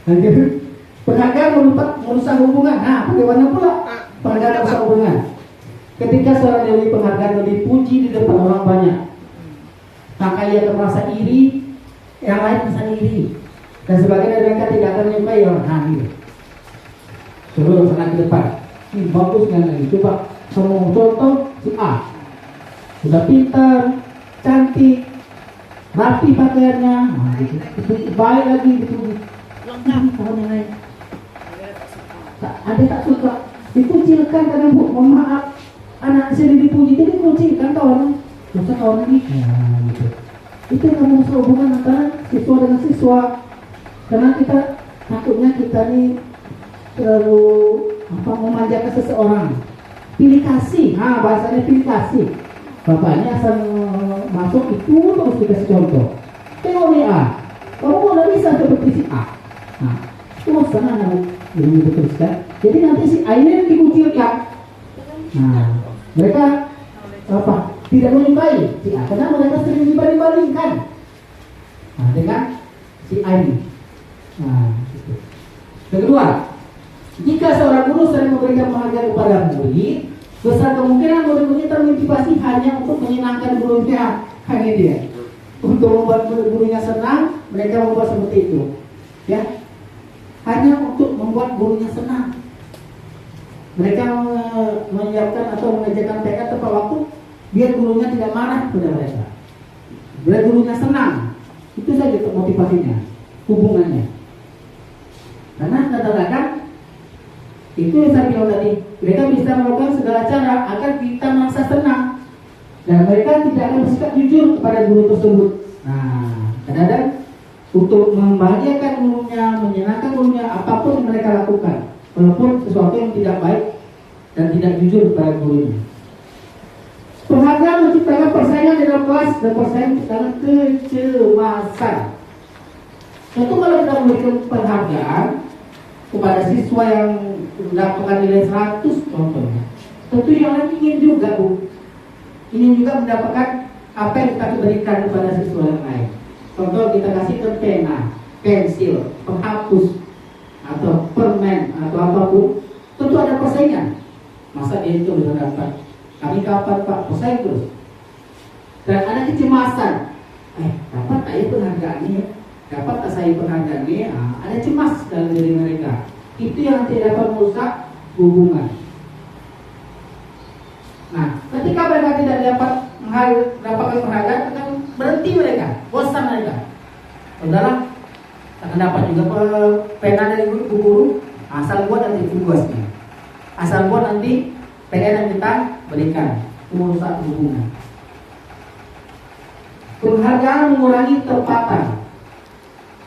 Nanti penghargaan merusak hubungan. Nah, bagaimana pula penghargaan merusak hubungan? Ketika seorang diberi penghargaan dan dipuji di depan orang banyak, maka ia akan merasa iri, yang lain merasa iri, dan sebagian dari mereka tidak akan menyukai orang lain. Coba sana ke depan, ini bagus kan lagi. Coba semua contoh si A, sudah pintar, cantik, rapi pakaiannya, itu baik lagi gitu. Tahun yang lain, ada tak suka, dikucilkan karena mohon maaf, anak sendiri dipuji jadi dikucilkan kawan, masa kawan lagi, gitu. Itu yang merusak hubungan antara siswa dengan siswa, karena kita takutnya kita nih terlalu memanjakan seseorang. Pilih kasih, bahasanya pilih kasih. Bapaknya asal masuk itu terus dikasih contoh. Tengok nih A, kamu udah bisa seperti si A. Nah, itu sana yang diteruskan. Jadi nanti si A ini dikucilkan. Nah, mereka tidak menyukai si A karena mereka sering dibanding-bandingkan dengan si A ini. Nah, itu. Yang kedua, jika seorang guru sering memberikan penghargaan kepada murid, besar kemungkinan murid-murid termotivasi hanya untuk menyenangkan gurunya, hanya dia. Untuk membuat gurunya senang, mereka membuat seperti itu, ya. Hanya untuk membuat gurunya senang. Mereka menyiapkan atau mengerjakan PR tepat waktu, biar gurunya tidak marah kepada mereka. Biar gurunya senang, itu saja motivasinya, hubungannya. Karena kadang-kadang itu yang saya bilang tadi, mereka bisa melakukan segala cara agar kita merasa senang, dan mereka tidak akan bersikap jujur kepada guru tersebut. Nah, kadang-kadang untuk membahagiakan gurunya, menyenangkan gurunya, apapun yang mereka lakukan, walaupun sesuatu yang tidak baik dan tidak jujur kepada gurunya. Penghargaan menciptakan persaingan di dalam kelas dan persaingan menciptakan kecemasan. Tentu kalau kita memberikan penghargaan kepada siswa yang mendapatkan nilai 100 contohnya, tentu yang lain ingin juga, Bu, ingin juga mendapatkan apa yang kita berikan kepada siswa yang lain. Contoh kita kasih ke pena, pensil, penghapus, atau permen, atau apapun, tentu ada persaingan. Masa dia itu bisa dapat? Kami kapan Pak? Persaing terus. Dan ada kecemasan. Dapat tak ya penghargaan ini? Dapat tak saya penghargaan ini? Ada cemas dalam diri mereka. Itu yang tidak dapat merusak hubungan. Nah, ketika mereka tidak dapat mendapatkan penghargaan, akan berhenti mereka, bosan mereka. Udahlah, akan dapat juga pena dari guru, asal buat nanti tugasnya, asal buat nanti pena yang kita berikan, merusak hubungan. Penghargaan mengurangi terpatang.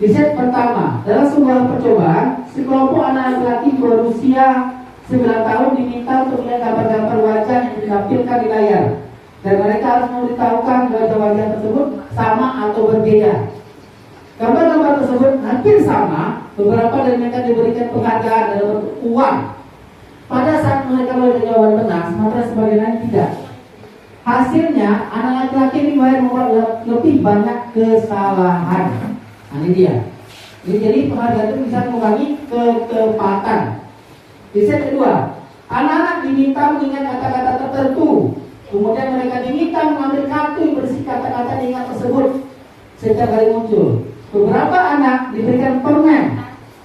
Di set pertama, dalam sebuah percobaan, sekelompok anak laki-laki berusia 11 9 tahun diminta untuk melihat gambar-gambar wajah yang ditampilkan di layar, dan mereka harus memberitahukan wajah-wajah tersebut sama atau berbeda. Gambar-gambar tersebut hampir sama, beberapa dari mereka diberikan penghargaan dalam bentuk uang pada saat mereka memberikan jawaban benar, sementara sebagian lain tidak. Hasilnya, anak laki-laki ini membuat lebih banyak kesalahan. Nah, ini dia. Jadi penghargaan itu bisa mengurangi ketepatan. Di set kedua, anak-anak diminta mengingat kata-kata tertentu. Kemudian mereka diminta mengambil kartu yang berisi kata-kata diingat tersebut setiap kali muncul. Beberapa anak diberikan permen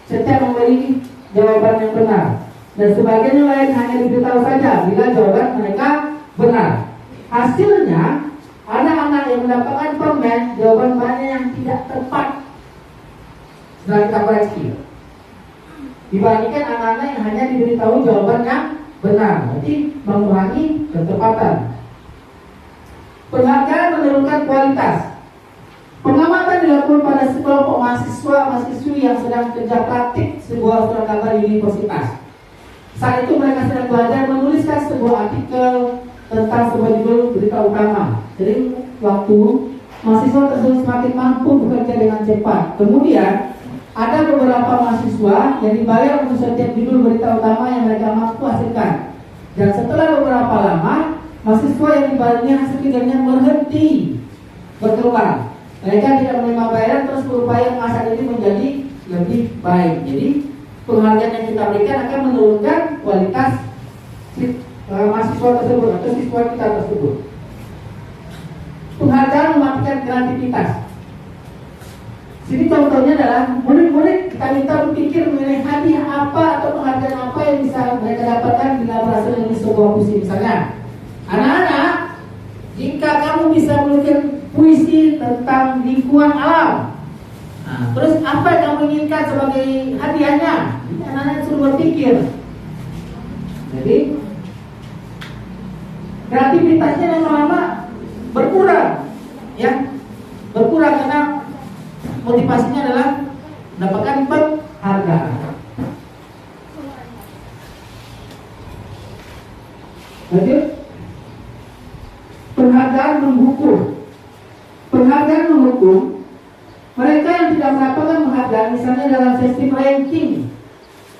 setiap memiliki jawaban yang benar, dan sebagian yang lain hanya diberitahu saja bila jawaban mereka benar. Hasilnya, anak-anak yang mendapatkan permen jawaban-jawabannya yang tidak tepat setelah kita koreksi, dibandingkan anak-anak yang hanya diberitahu jawaban yang benar, berarti mengurangi ketepatan. Penghargaan menurunkan kualitas. Pengamatan dilakukan pada sekelompok mahasiswa-mahasiswi yang sedang kerja praktik sebuah surat kabar universitas. Saat itu mereka sedang belajar menuliskan sebuah artikel tentang sebuah judul berita utama. Jadi waktu mahasiswa tersebut semakin mampu bekerja dengan cepat. Kemudian ada beberapa mahasiswa yang dibayar untuk setiap judul berita utama yang mereka mampu hasilkan. Dan setelah beberapa lama, mahasiswa yang dibayarnya hasil kerjanya berhenti berkembang. Mereka tidak menerima bayaran, terus berupaya mengasah ini menjadi lebih baik. Jadi penghargaan yang kita berikan akan menurunkan kualitas mahasiswa tersebut atau siswa kita tersebut. Penghargaan mematikan kreativitas. Sini contohnya adalah murid-murid kita minta berpikir mengenai hadiah apa atau penghargaan apa yang bisa mereka dapatkan bila berhasil menulis sebuah puisi. Misalnya, anak-anak, jika kamu bisa menulis puisi tentang lingkungan alam, terus apa yang kamu inginkan sebagai hadiahnya? Anak-anak suruh berpikir. Jadi kreativitasnya lama-lama berkurang, ya, berkurang karena motivasinya adalah mendapatkan penghargaan. Lanjut, penghargaan menghukum. Penghargaan menghukum mereka yang tidak mendapatkan penghargaan, misalnya dalam sistem ranking,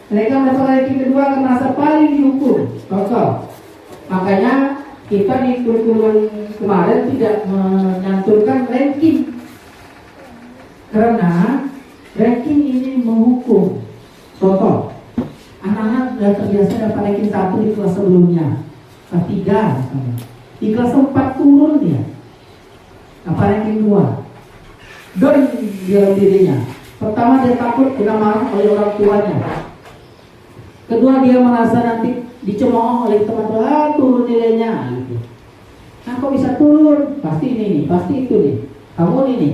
mereka mendapatkan ranking kedua akan merasa paling dihukum. Contoh, makanya kita di kurikulum kemarin tidak menyantumkan ranking, karena ranking ini menghukum. Contoh, anak-anak sudah terbiasa dapat ranking 1 di kelas sebelumnya, kelas 3 misalnya. Di kelas 4 turun dia, apa ranking 2. Down dalam dirinya. Pertama, dia takut kena marah oleh orang tuanya. Kedua, dia merasa nanti dicemooh oleh teman-teman, turun nilainya gitu. Nah, kok bisa turun? Pasti ini nih, pasti itu nih, kamu ini nih.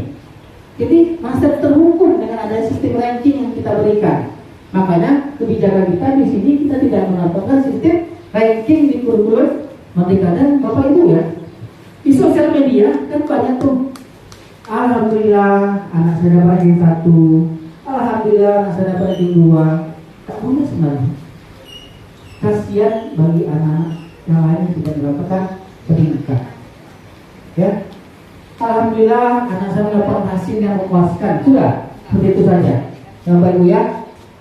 Jadi masa terhukum dengan ada sistem ranking yang kita berikan. Makanya kebijakan kita di sini kita tidak menerapkan sistem ranking di kurikulum Merdeka. Dan Bapak Ibu ya, di sosial media kan banyak tuh, alhamdulillah anak saya dapat ranking 1, alhamdulillah anak saya dapat ranking 2. Tak boleh sebenarnya. Kasihan bagi anak yang lain yang tidak mendapatkan pendidikan. Ya, alhamdulillah anak saya mendapat hasil yang memuaskan. Sudah, seperti itu saja. Yang baru ya.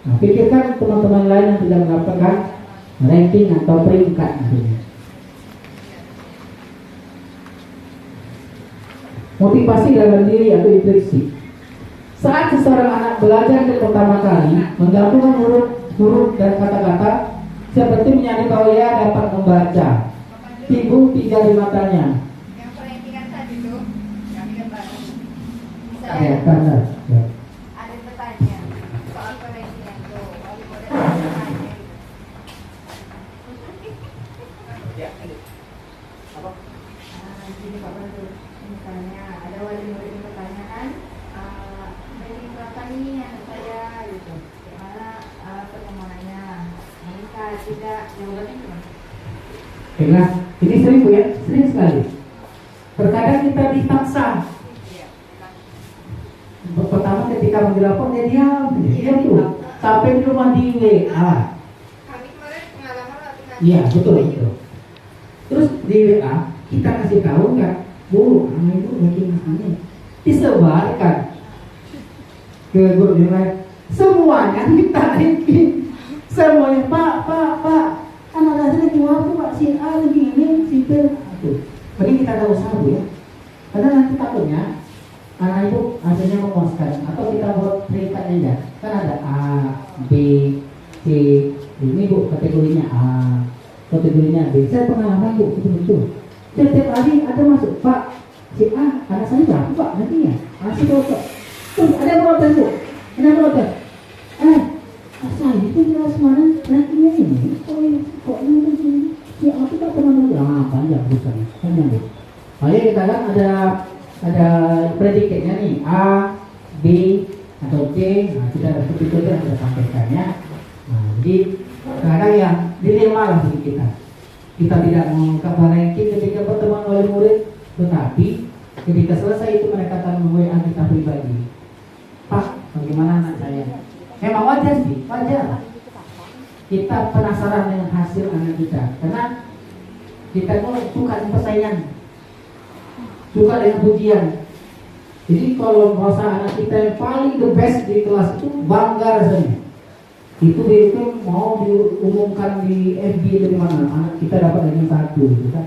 Nah, pikirkan teman-teman lain yang tidak mendapatkan ranking atau peringkat. Motivasi dalam diri atau intuisi. Saat seseorang anak belajar untuk pertama kali menggabungkan huruf dan kata-kata, seperti menyadari bahwa ia dapat membaca. Timbul 3 di matanya. Yang perantingan tadi tuh, yang gambar. Ya, tanda. Ya. Ada pertanyaan soal perantingan tuh. Wali murid bertanya. Ya, ini. Apa? Jadi Pak Badut, misalnya ada wali murid yang bertanya kan, ranking berapa nih anak saya gitu. Gimana perkembangannya? Menikah tidak? Jawabannya gimana? Baiklah, ini sering Bu ya, sering sekali. Terkadang kita dipaksa. Pertama ketika menjelapor dia diam tuh, sampai di rumah di WA. Kami kemarin pengalaman Iya, betul itu. Terus di WA kita kasih tahu kan, Bu, itu bagaimana? Disebarkan ke grup yang lain. Semuanya ditarik. Semuanya, Pak, anak dasarnya keluar tuh Pak, si A lagi ini, si B. Mending kita gak usah Bu ya. Karena nanti takutnya anak itu akhirnya memuaskan. Atau kita buat peringkat aja. Kan ada A, B, C. Ini Bu kategorinya A, kategorinya B. Saya pengalaman Bu, betul-betul. Setiap hari ada masuk, Pak, si A, anak saya berapa Pak nantinya? Masih berapa? Tuh, ada yang protes Bu, ada yang protes. Saya itu jelas mana nantinya ini. Kok ini begini? Si A itu tak pernah bilang, banyak bukan? Banyak Bu. Makanya kita kan ada predikatnya nih, A, B, atau C. Nah, kita betul-betul kita sampaikannya. Nah, jadi kadang yang dilema lah bagi kita. Kita tidak mengungkap ranking ketika pertemuan oleh murid, tetapi ketika selesai itu mereka akan WA kita pribadi. Pak, bagaimana anak saya? Memang wajar sih, wajar. Kita penasaran dengan hasil anak kita, karena kita tuh suka dengan persaingan, suka dengan pujian. Jadi kalau merasa anak kita yang paling the best di kelas itu bangga rasanya. Itu mau diumumkan di FB dari mana anak kita dapat ranking 1 gitu kan.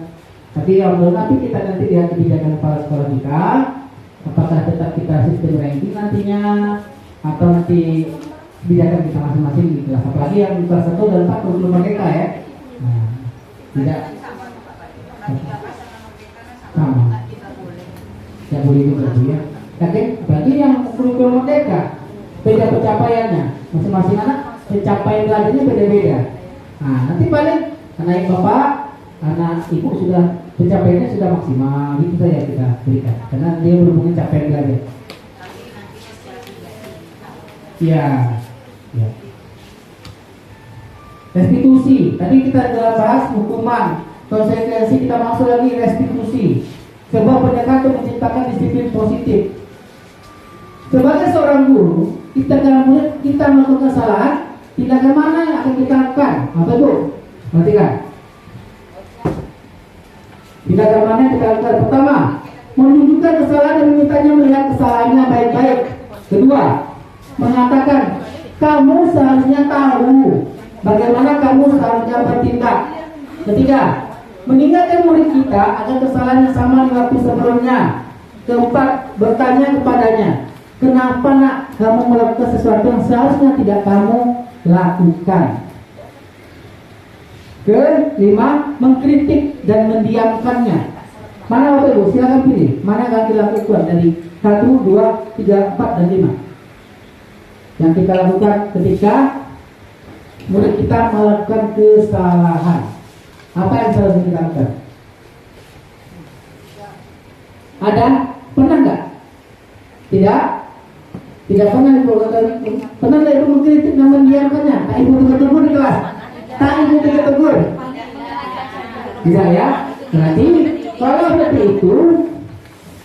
Tapi nanti kita nanti lihat kebijakan kepala sekolah kita, apakah tetap kita sistem ranking nantinya atau nanti kebijakan kita masing-masing di kelas. Apalagi yang di kelas 1 dan 4 belum merdeka ya. Nah, tidak sama. Tidak boleh juga ya. Oke, berarti yang belum merdeka beda pencapaiannya masing-masing anak. Pencapaian belajarnya beda-beda. Nah, nanti paling anak bapak, anak ibu sudah pencapaiannya sudah maksimal, itu saja kita berikan. Karena dia berhubungan capaian belajar. Ya. Restitusi. Tadi kita sudah bahas hukuman, konsekuensi, kita masuk lagi restitusi. Sebuah pendekatan menciptakan disiplin positif. Sebagai seorang guru, kita melakukan kesalahan. Tindakan mana yang akan kita lakukan? Apa itu? Perhatikan. Tindakan mana yang kita lakukan? Pertama, menunjukkan kesalahan dan memintanya melihat kesalahannya baik-baik. Kedua, mengatakan kamu seharusnya tahu bagaimana kamu seharusnya bertindak. Ketiga, mengingatkan murid kita akan kesalahan yang sama di waktu sebelumnya. Keempat, bertanya kepadanya, kenapa nak kamu melakukan sesuatu yang seharusnya tidak kamu lakukan. Kelima, mengkritik dan mendiamkannya. Mana waktu itu? Silakan pilih. Mana yang dilakukan dari 1, 2, 3, 4, dan 5. Yang kita lakukan ketika murid kita melakukan kesalahan. Apa yang harus kita lakukan? Ada? Pernah nggak? Tidak? Tidak pernah ibu pernah ibu mengkritik dan mendiamkannya. Tak ibu tegur di kelas. Tak ibu tegur. Tidak ya. Berarti kalau seperti itu,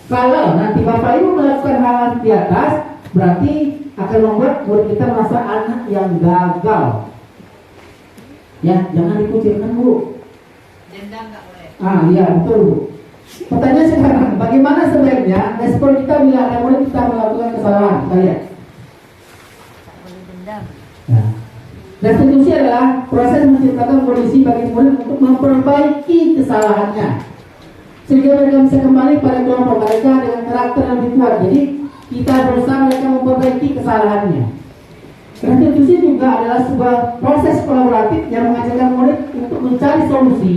kalau nanti bapak ibu melakukan hal di atas, berarti akan membuat murid kita merasa anak yang gagal. Ya, jangan dikucilkan Bu. Dendam nggak boleh. Iya betul Bu. Pertanyaan sekarang, bagaimana sebaiknya respon kita bila ada murid kita melakukan kesalahan? Kita lihat. Nah, restitusi adalah proses menciptakan kondisi bagi murid untuk memperbaiki kesalahannya, sehingga mereka bisa kembali pada kelompok mereka dengan karakter yang lebih kuat. Jadi kita berusaha mereka memperbaiki kesalahannya. Restitusi juga adalah sebuah proses kolaboratif yang mengajarkan murid untuk mencari solusi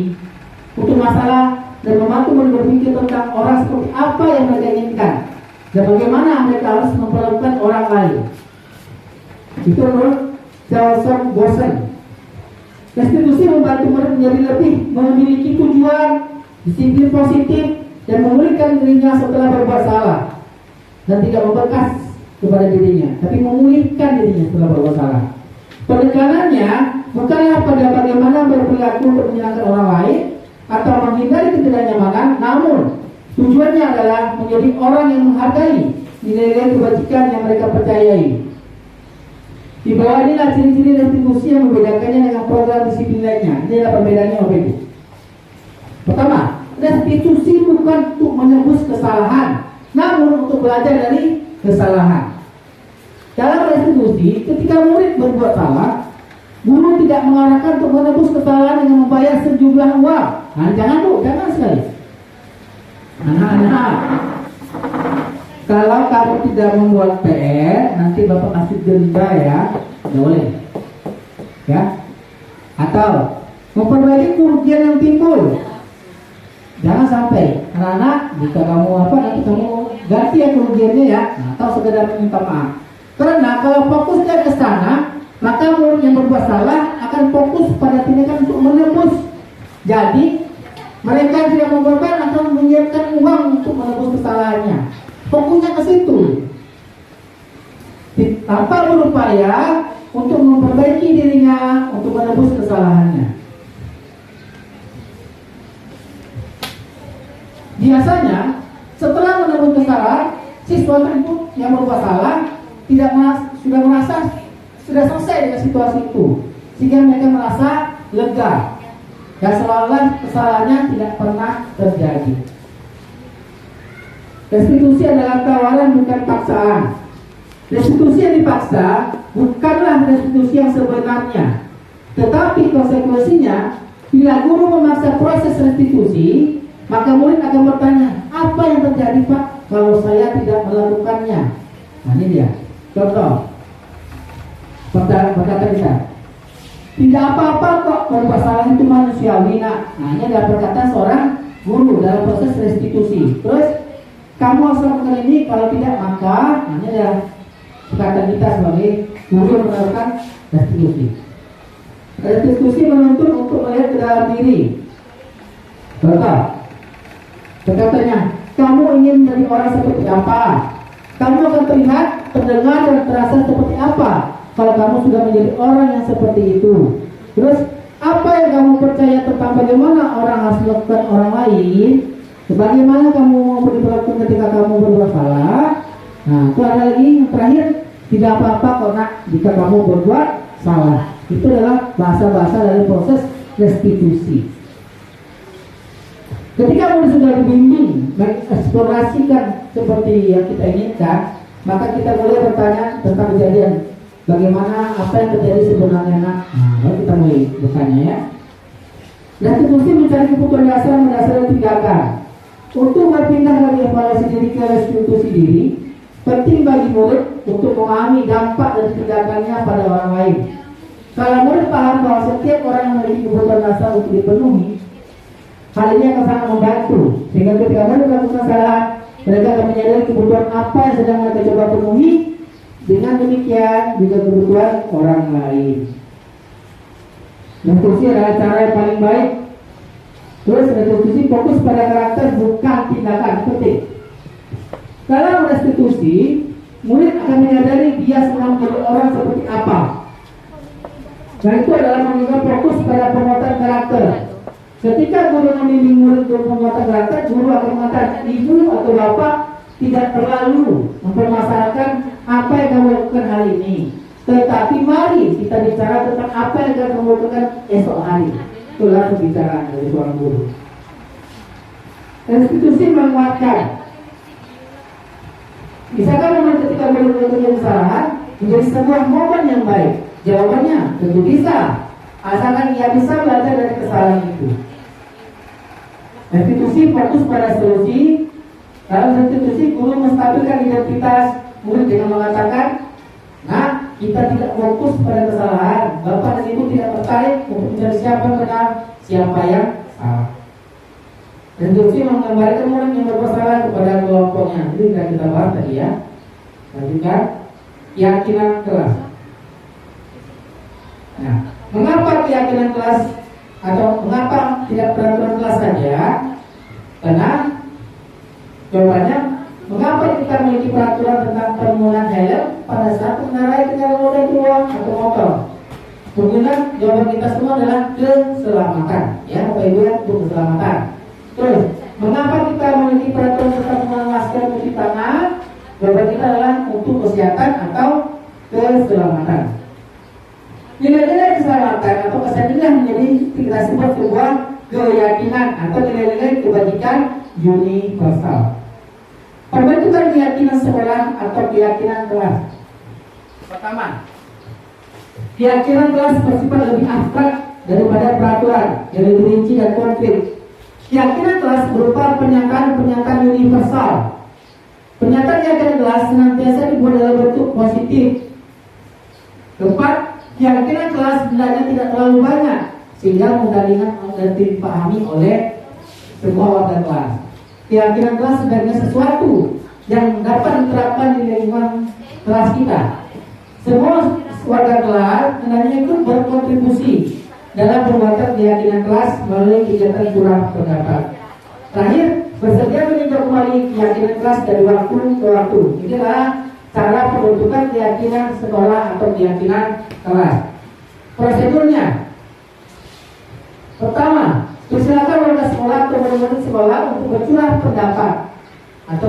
untuk masalah dan membantu murid berpikir tentang orang seperti apa yang mereka inginkan dan bagaimana mereka harus memperlakukan orang lain. Itu menurut Johnson Bosen. Restitusi membantu murid menjadi lebih memiliki tujuan, disiplin positif, dan memulihkan dirinya setelah berbuat salah, dan tidak membekas kepada dirinya, tapi memulihkan dirinya setelah berbuat salah. Penekanannya bukanlah pada bagaimana berperilaku untuk menyenangkan orang lain atau menghindari ketidaknyamanan, namun tujuannya adalah menjadi orang yang menghargai nilai-nilai kebajikan yang mereka percayai. Di bawah inilah ciri-ciri restitusi yang membedakannya dengan program disiplin lainnya. Ini adalah perbedaannya Bapak Ibu. Pertama, restitusi bukan untuk menebus kesalahan, namun untuk belajar dari kesalahan. Dalam restitusi, ketika murid berbuat salah, guru tidak mengarahkan untuk menebus kesalahan dengan membayar sejumlah uang. Nah, jangan sekali. Anak-anak, kalau kamu tidak membuat PR, nanti Bapak kasih denda ya, tidak boleh. Ya, atau memperbaiki kerugian yang timbul. Jangan sampai anak-anak, jika kamu nanti kamu ganti ya kerugiannya ya, atau sekedar minta maaf. Karena kalau fokusnya ke sana, maka murid yang berbuat salah akan fokus pada tindakan untuk menebus. Jadi mereka tidak membuatkan atau menyiapkan uang untuk menebus kesalahannya. Fokusnya ke situ. Tanpa berupaya untuk memperbaiki dirinya untuk menebus kesalahannya. Biasanya setelah menebus kesalahan, siswa tersebut yang berbuat salah sudah merasa sudah selesai dengan situasi itu, sehingga mereka merasa lega dan seolah-olah kesalahannya tidak pernah terjadi. Restitusi adalah tawaran bukan paksaan. Restitusi yang dipaksa bukanlah restitusi yang sebenarnya, tetapi konsekuensinya bila guru memaksa proses restitusi, maka murid akan bertanya, apa yang terjadi Pak kalau saya tidak melakukannya? Nah ini dia contoh perkataan kita. Tidak apa-apa kok berbuat salah itu manusiawi nak. Nah ini adalah perkataan seorang guru dalam proses restitusi. Terus kamu harus lakukan ini, kalau tidak maka ini adalah perkataan kita sebagai guru yang melakukan restitusi. Restitusi menuntut untuk melihat ke dalam diri. Contoh perkataannya, kamu ingin menjadi orang seperti apa? Kamu akan terlihat, terdengar, dan terasa seperti apa kalau kamu sudah menjadi orang yang seperti itu. Terus, apa yang kamu percaya tentang bagaimana orang harus melakukan orang lain? Bagaimana kamu mau diperlakukan ketika kamu berbuat salah? Nah, itu ada lagi yang terakhir, tidak apa-apa kok nak jika kamu berbuat salah. Itu adalah bahasa-bahasa dari proses restitusi. Ketika murid sudah dibimbing mengeksplorasikan seperti yang kita inginkan, maka kita mulai bertanya tentang kejadian bagaimana apa yang terjadi sebenarnya nak. Lalu kita mulai bertanya ya. Restitusi mencari kebutuhan dasar mendasari tindakan. Untuk berpindah dari evaluasi diri ke restitusi diri, penting bagi murid untuk memahami dampak dari tindakannya pada orang lain. Kalau murid paham bahwa setiap orang yang memiliki kebutuhan dasar untuk dipenuhi, hal ini akan sangat membantu, sehingga ketika mereka melakukan kesalahan, mereka akan menyadari kebutuhan apa yang sedang mereka coba penuhi. Dengan demikian juga kebutuhan orang lain. Restitusi adalah cara yang paling baik. Terus restitusi fokus pada karakter bukan tindakan. Penting. Dalam restitusi, murid akan menyadari dia sedang menjadi orang seperti apa. Dan itu adalah menunjukkan fokus pada penguatan karakter. Ketika guru membimbing murid untuk penguatan karakter, guru akan mengatakan ibu atau bapak tidak terlalu mempermasalahkan apa yang kamu lakukan hari ini, tetapi mari kita bicara tentang apa yang akan kamu lakukan esok hari. Itulah pembicaraan dari seorang guru. Restitusi menguatkan. Bisakah memang ketika murid melakukan kesalahan menjadi sebuah momen yang baik? Jawabannya tentu bisa, asalkan ia bisa belajar dari kesalahan itu. Restitusi fokus pada solusi. Dalam restitusi, guru menstabilkan identitas murid dengan mengatakan, nah, kita tidak fokus pada kesalahan. Bapak dan ibu tidak tertarik untuk mencari siapa yang benar, siapa yang salah. Restitusi menggambarkan murid yang berbuat salah kepada kelompoknya. Itu sudah kita bahas tadi ya. Lanjutkan, keyakinan kelas. Nah, mengapa keyakinan kelas atau mengapa tidak peraturan kelas saja? Karena jawabannya, mengapa kita memiliki peraturan tentang penggunaan helm pada saat mengendarai kendaraan roda 2 atau motor? Kemudian jawaban kita semua adalah keselamatan, ya Bapak Ibu ya, untuk keselamatan. Terus, mengapa kita memiliki peraturan tentang penggunaan masker cuci tangan? Jawaban kita adalah untuk kesehatan atau keselamatan. Nilai-nilai keselamatan atau kesadaran menjadi kita sebut sebuah keyakinan atau nilai-nilai kebajikan universal. Pembentukan keyakinan sekolah atau keyakinan kelas. Pertama, keyakinan kelas bersifat lebih abstrak daripada peraturan yang lebih rinci dan konkret. Keyakinan kelas berupa pernyataan-pernyataan universal. Pernyataan keyakinan kelas senantiasa dibuat dalam bentuk positif. Keempat, keyakinan kelas sebenarnya tidak terlalu banyak sehingga mudah diingat dan dipahami oleh semua warga kelas. Keyakinan kelas sebenarnya sesuatu yang dapat diterapkan di lingkungan kelas kita. Semua warga kelas hendaknya ikut berkontribusi dalam pembuatan keyakinan kelas melalui kegiatan curah pendapat. Terakhir, bersedia meninjau kembali keyakinan kelas dari waktu ke waktu. Inilah cara pembentukan keyakinan sekolah atau keyakinan kelas. Prosedurnya, pertama, persilakan warga sekolah atau murid sekolah untuk bercurah pendapat atau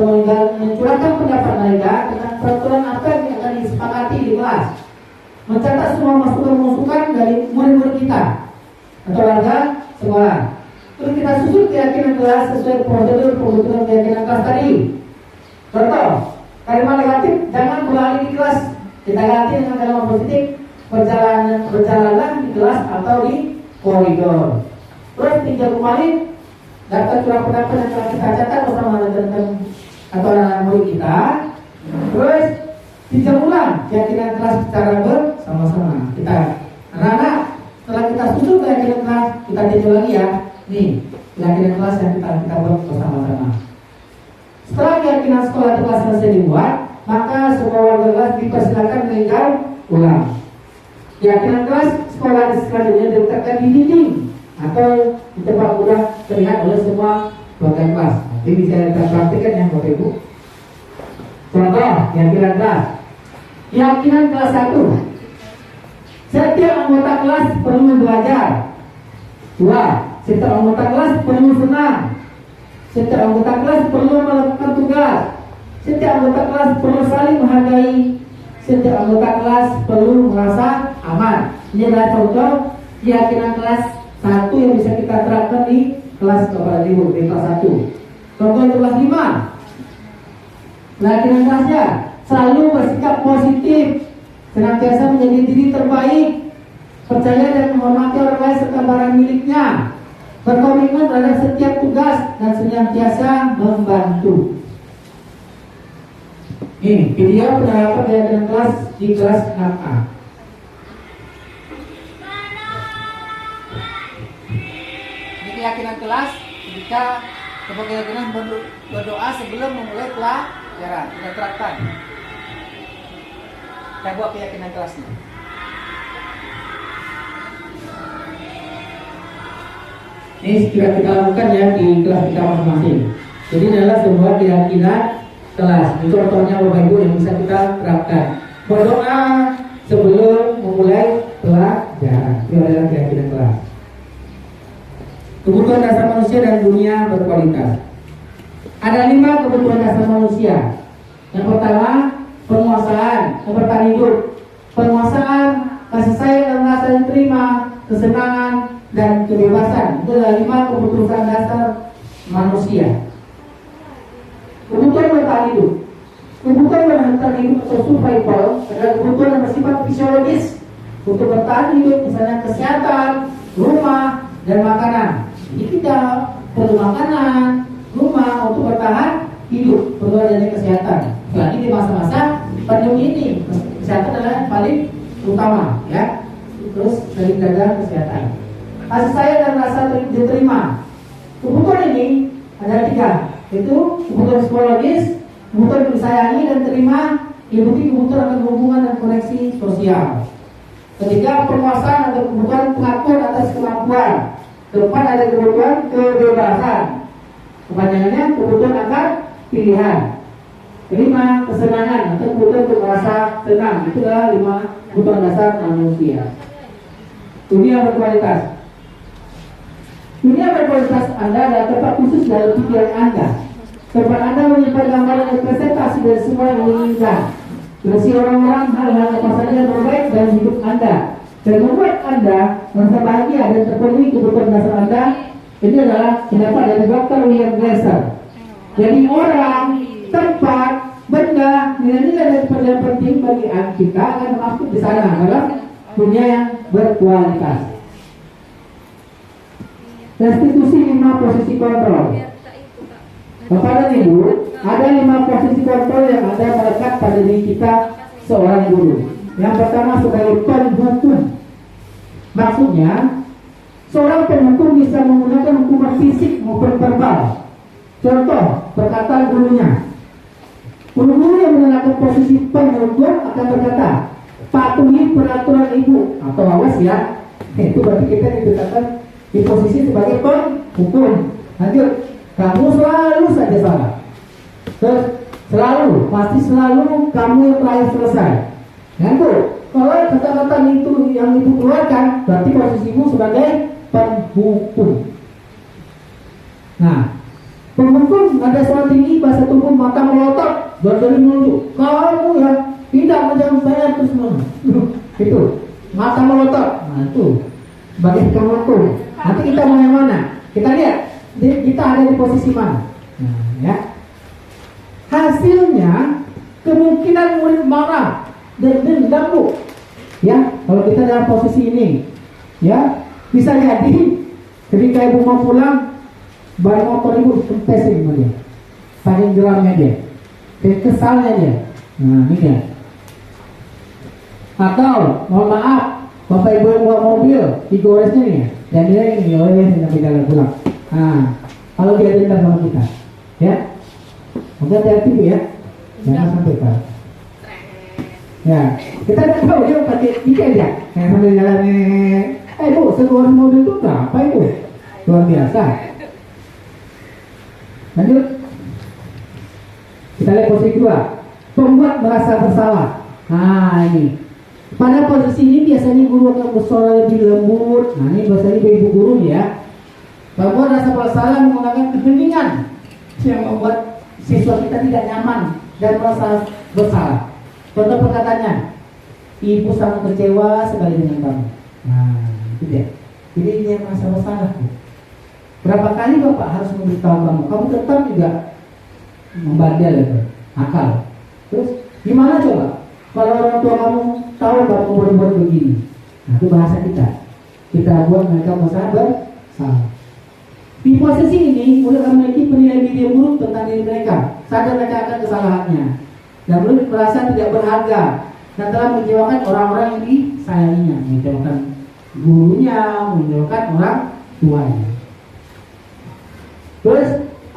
mencurahkan pendapat mereka tentang peraturan apa yang akan disepakati di kelas. Mencatat semua masukan-masukan dari murid-murid kita atau warga sekolah. Terus kita susun keyakinan kelas sesuai prosedur pembentukan keyakinan kelas tadi. Contoh, kalimat negatif jangan berlari di kelas, kita ganti dengan kalimat positif, berjalanlah di kelas atau di koridor. Terus tinjau kembali daftar curah pendapat yang telah kita catat bersama teman-teman atau anak murid kita. Terus tinjau ulang keyakinan kelas secara bersama-sama. Kita anak-anak setelah kita susun keyakinan kelas, kita tinjau lagi ya. Nih keyakinan kelas yang kita buat bersama-sama. Setelah keyakinan sekolah atau kelas selesai dibuat, maka semua warga kelas dipersilakan meninjau ulang. Keyakinan kelas sekolah selanjutnya diletakkan di dinding atau di tempat mudah terlihat oleh semua warga kelas. Nanti bisa kita praktikkan ya Bapak Ibu. Contoh keyakinan kelas. Keyakinan kelas 1. Setiap anggota kelas perlu belajar. 2. Setiap anggota kelas perlu senang. Setiap anggota kelas perlu melakukan tugas. Setiap anggota kelas perlu saling menghargai. Setiap anggota kelas perlu merasa aman. Ini adalah contoh keyakinan kelas 1 yang bisa kita terapkan di kelas kepada ibu di kelas 1. Contoh kelas 5. Keyakinan kelasnya selalu bersikap positif, senantiasa menjadi diri terbaik, percaya dan menghormati orang lain serta barang miliknya, berkomitmen terhadap setiap tugas dan senantiasa membantu. Ini video penerapan keyakinan kelas di kelas 6A. Ini keyakinan kelas ketika sebuah keyakinan berdoa sebelum memulai pelajaran. Kita terapkan. Kita buat keyakinan kelasnya. Ini sudah kita lakukan ya di kelas kita masing-masing. Jadi ini adalah sebuah keyakinan kelas. Itu contohnya Bapak Ibu yang bisa kita terapkan. Berdoa sebelum memulai pelajaran. Itu adalah keyakinan kelas. Kebutuhan dasar manusia dan dunia berkualitas. Ada 5 kebutuhan dasar manusia. Yang pertama, penguasaan, kebertahan hidup. Penguasaan, kasih sayang dan rasa diterima, kesenangan dan kebebasan. Itu adalah 5 kebutuhan dasar manusia. Kebutuhan bertahan hidup. Kebutuhan bertahan hidup atau survival adalah kebutuhan yang bersifat fisiologis untuk bertahan hidup, misalnya kesehatan, rumah, dan makanan. Jadi kita perlu makanan, rumah untuk bertahan hidup, perlu adanya kesehatan. Lagi di masa-masa pandemi ini, kesehatan adalah yang paling utama, ya. Terus dari jaga kesehatan. Kasih sayang dan rasa diterima. Kebutuhan ini ada 3, yaitu kebutuhan psikologis, kebutuhan disayangi dan terima, diikuti kebutuhan akan hubungan dan koneksi sosial. Ketiga, penguasaan atau kebutuhan pengakuan atas kemampuan. Keempat, ada kebutuhan kebebasan. Kepanjangannya kebutuhan akan pilihan. Kelima, kesenangan atau kebutuhan untuk merasa senang. Itulah 5 kebutuhan dasar manusia. Dunia berkualitas. Dunia berkualitas Anda adalah tempat khusus dalam pikiran Anda. Tempat Anda menyimpan gambaran representasi dari semua yang menginginkan. Berisi orang-orang, hal-hal apa saja yang terbaik dalam hidup Anda. dan membuat Anda merasa bahagia dan terpenuhi kebutuhan dasar Anda. Ini adalah pendapat dari Dr. William Glasser. Jadi orang, tempat, benda, nilai-nilai dan yang penting bagi kita akan masuk di sana dalam dunia yang berkualitas. Restitusi 5 posisi kontrol. Bapak dan Ibu, ada 5 posisi kontrol yang ada melekat pada diri kita seorang guru. Yang pertama sebagai penghukum. Maksudnya, seorang penghukum bisa menggunakan hukuman fisik maupun verbal. Contoh, perkataan gurunya. Guru-guru yang menggunakan posisi penghukum akan berkata, patuhi peraturan ibu atau awas ya. Itu berarti kita dikatakan di posisi sebagai penghukum. Lanjut, kamu selalu saja salah. Terus selalu, pasti selalu kamu yang terakhir selesai. Nanti, kalau kata-kata itu yang ibu keluarkan, berarti posisimu sebagai penghukum. Nah, penghukum ada suara tinggi, bahasa tubuh, mata melotot, berdiri menunjuk. Kamu ya tidak menjauh saya terus itu mata melotot. Nah itu sebagai penghukum. Nanti kita mau yang mana? Kita lihat kita ada di posisi mana. Nah, ya. Hasilnya kemungkinan murid marah dan dendam bu. Ya, kalau kita dalam posisi ini, ya bisa jadi ketika ibu mau pulang, bawa motor ibu kempesin sama dia, saking geramnya dia, kesalnya dia. Nah ini dia. Atau mohon maaf, bapak ibu yang bawa mobil digoresnya nih, dan dia ini sampai jalan pulang. Nah, kalau dia dendam sama kita, ya, mungkin hati-hati bu ya, jangan sampai kan. Ya, kita tidak tahu dia pakai tiket ya, yang sambil jalan bu, seluruh mobil itu berapa ibu? Luar biasa. Lanjut, kita lihat posisi kedua, pembuat merasa bersalah. Nah ini, pada posisi ini biasanya guru akan bersuara lebih lembut. Nah ini biasanya ibu guru ya. Pembuat rasa bersalah menggunakan keheningan yang membuat siswa kita tidak nyaman dan merasa bersalah. Contoh perkataannya, ibu sangat kecewa sekali dengan kamu. Nah, itu dia. Jadi dia merasa bersalah. Berapa kali bapak harus memberitahu kamu tetap juga membandel itu, akal. Terus gimana coba? Kalau orang tua kamu tahu bapak berbuat begini, nah itu bahasa kita. Kita buat mereka merasa bersalah. Di posisi ini, murid akan memiliki penilaian diri buruk tentang diri mereka. Sadar mereka akan kesalahannya. Dan murid merasa tidak berharga dan telah mengecewakan orang-orang yang disayanginya, mengecewakan gurunya, mengecewakan orang tuanya. Terus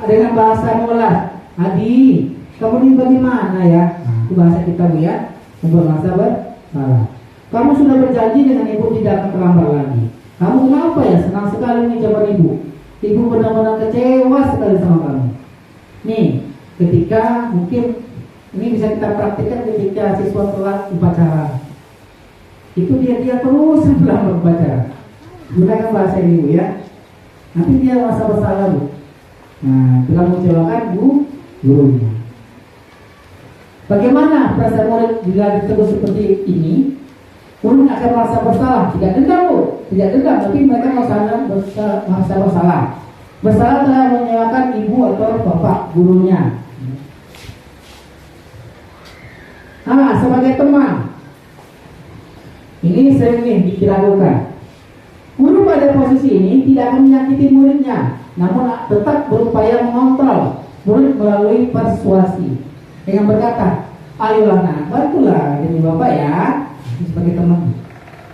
dengan bahasa mengolah, Adi, kamu ini bagaimana ya? Itu bahasa kita bu ya, merasa bersalah. Kamu sudah berjanji dengan ibu tidak akan terlambat lagi. Kamu kenapa ya senang sekali mengucapkan ibu? Ibu benar-benar kecewa sekali sama kamu. Nih, ketika mungkin ini bisa kita praktikkan ketika siswa telat upacara. Itu dia terus sebelum upacara. Gunakan bahasa ini bu ya. Nanti dia merasa bersalah bu. Nah, telah mengecewakan gurunya. Bagaimana perasaan murid bila ditegur seperti ini? Murid akan merasa bersalah, tidak dendam bu, tidak dendam, tapi mereka merasa bersalah. Bersalah telah mengecewakan ibu atau bapak gurunya. Nah, sebagai teman, ini sering nih diragukan. Guru pada posisi ini tidak akan menyakiti muridnya, namun tetap berupaya mengontrol murid melalui persuasi dengan berkata, ayolah nak, bantulah demi bapak ya. Sebagai teman,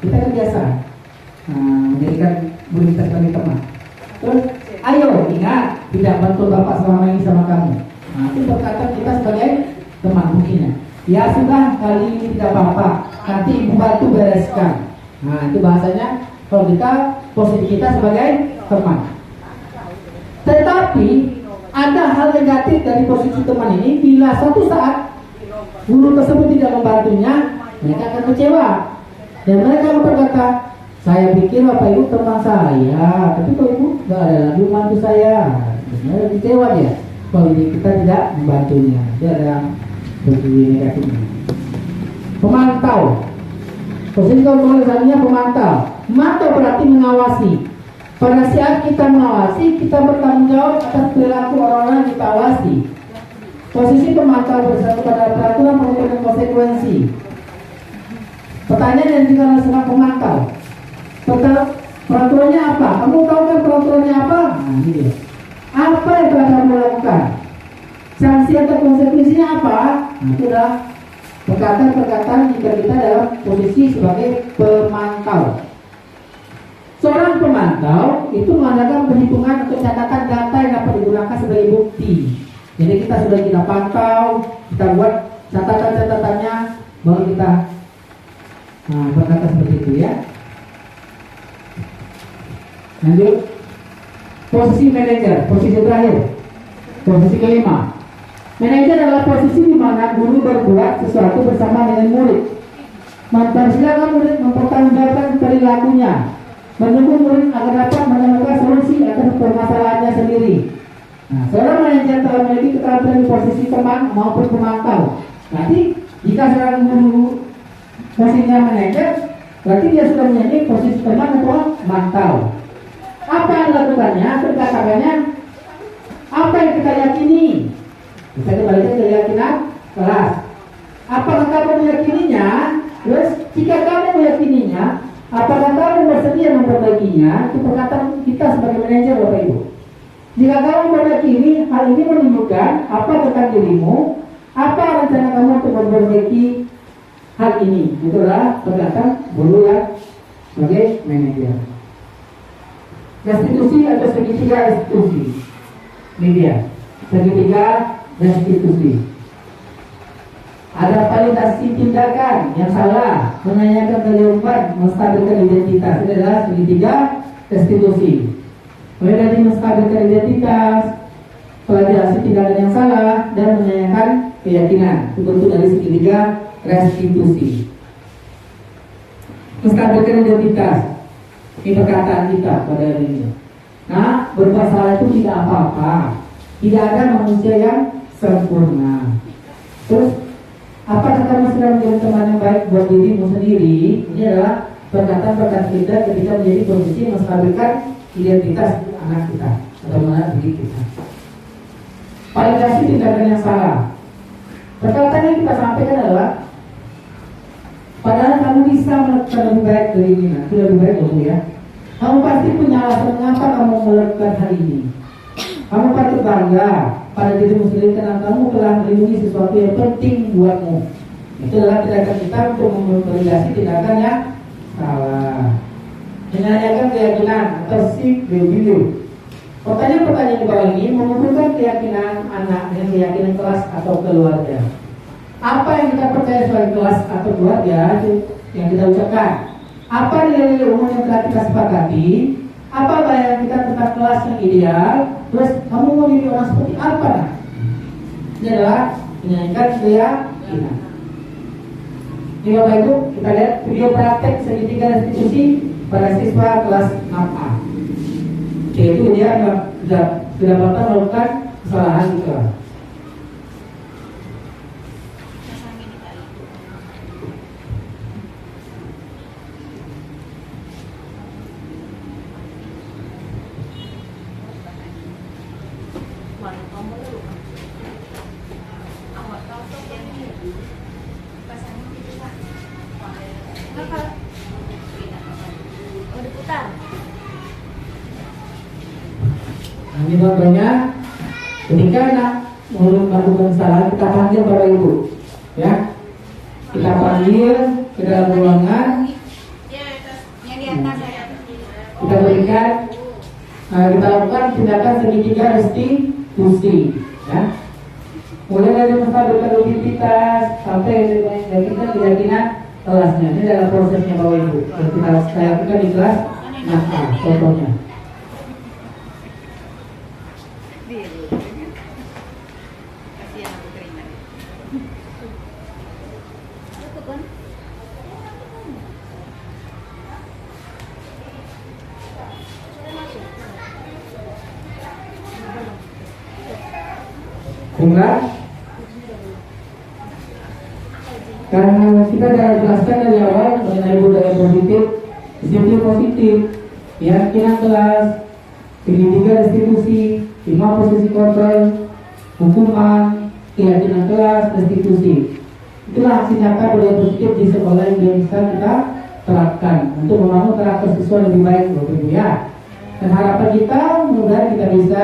kita kan biasa menjadikan murid kita sebagai teman. Terus, ayo ingat tidak bantu bapak selama ini sama kamu. Nah, itu berkata kita sebagai teman mungkinnya. Ya sudah, kali ini tidak apa-apa, nanti ibu bantu bereskan. Nah itu bahasanya kalau kita posisi kita sebagai teman. Tetapi ada hal negatif dari posisi teman ini. Bila suatu saat guru tersebut tidak membantunya, mereka akan kecewa dan mereka akan berkata, saya pikir bapak ibu teman saya, tapi kok ibu nggak ada lagi membantu saya. Sebenarnya kecewa dia kalau kita tidak membantunya. Dia ada posisi negatifnya. Pemantau. Posisi kontrolnya pemantau. Memantau berarti mengawasi. Pada saat kita mengawasi, kita bertanggung jawab atas perilaku orang-orang yang kita awasi. Posisi pemantau bersatu pada peraturan pengukuran konsekuensi. Pertanyaan yang juga sama pemantau. Peraturannya apa? Kamu tahu kan peraturannya apa? Nah, ini dia. Apa yang telah kamu lakukan? Sanksi atau konsekuensinya apa? Nah, itu adalah perkataan-perkataan jika kita dalam posisi sebagai pemantau. Seorang pemantau itu mengadakan perhitungan atau catatan data yang dapat digunakan sebagai bukti. Jadi kita pantau, kita buat catatan-catatannya, baru kita berkata seperti itu ya. Lanjut, posisi manajer, posisi terakhir, posisi kelima. Manajer adalah posisi di mana guru berbuat sesuatu bersama dengan murid. Mempersilahkan murid mempertanggungjawabkan perilakunya, menunggu murid agar dapat menemukan solusi atas permasalahannya sendiri. Nah, seorang manajer telah memiliki keterampilan di posisi teman maupun pemantau. Nanti jika seorang guru posisinya manajer, berarti dia sudah menjadi posisi teman atau mantau. Apa yang dilakukannya? Perkataannya, apa yang kita yakini? Bisa kembali ke keyakinan kelas. Apakah kamu meyakininya? Terus jika kamu meyakininya, apakah kamu bersedia memperbaikinya? Itu perkataan kita sebagai manajer, Bapak Ibu. Jika kamu meyakini hal ini menunjukkan apa tentang dirimu, apa rencana kamu untuk memperbaiki hal ini? Itulah perkataan guru yang sebagai manajer. Restitusi atau segitiga restitusi. Ini dia, segitiga restitusi. Ada validasi tindakan yang salah, menanyakan kewajiban, menstabilkan identitas. Ini adalah segitiga restitusi. Validasi menstabilkan identitas, validasi tindakan yang salah, dan menanyakan keyakinan. Itu bentuk dari segitiga restitusi. Menstabilkan identitas. Ini perkataan kita pada hari ini. Nah, berbuat salah itu tidak apa-apa. Tidak ada manusia yang sempurna. Terus, apakah kamu sedang menjadi teman yang baik buat dirimu sendiri? Ini adalah perkataan-perkataan kita ketika menjadi posisi menstabilkan identitas anak kita atau anak didik kita. Validasi tindakan yang salah. Perkataan yang kita sampaikan adalah, padahal kamu bisa melakukan lebih baik dari ini. Nah, itu lebih baik loh ya. Kamu pasti punya alasan mengapa kamu melakukan hal ini. Kamu patut bangga pada dirimu sendiri karena kamu telah melindungi sesuatu yang penting buatmu. Itu adalah tindakan kita untuk memvalidasi tindakan yang salah. Menanyakan keyakinan atau seek the belief. Pertanyaan-pertanyaan di bawah ini mengumpulkan keyakinan anak dengan keyakinan kelas atau keluarga. Apa yang kita percaya sebagai kelas atau keluarga itu yang kita ucapkan. Apa nilai-nilai umum yang telah kita sepakati? Apa bayangan kita tentang kelas yang ideal? Terus kamu mau jadi orang seperti apa? Ini adalah menyanyikan keyakinan. Ini Bapak Ibu, kita lihat video praktek segitiga restitusi pada siswa kelas 6A. Yaitu dia sudah melakukan kesalahan di kelas. Ini contohnya ketika anak melakukan kesalahan, kita panggil Bapak Ibu, ya, kita panggil ke dalam ruangan, kita berikan, kita lakukan tindakan segitiga restitusi, ya, mulai dari menstabilkan identitas sampai kita keyakinan kelasnya. Ini adalah prosesnya Bapak Ibu yang kita lakukan di kelas. Nah, contohnya. Enggak? Karena kita sudah jelaskan dari awal mengenai disiplin positif, keyakinan kelas, pendidikan restitusi, 5 posisi kontrol, hukuman, keyakinan kelas, restitusi. Itulah aksi nyata budaya positif di sekolah yang bisa kita terapkan untuk membangun karakter siswa lebih baik, Bapak Ibu ya. Dan harapan kita mudah kita bisa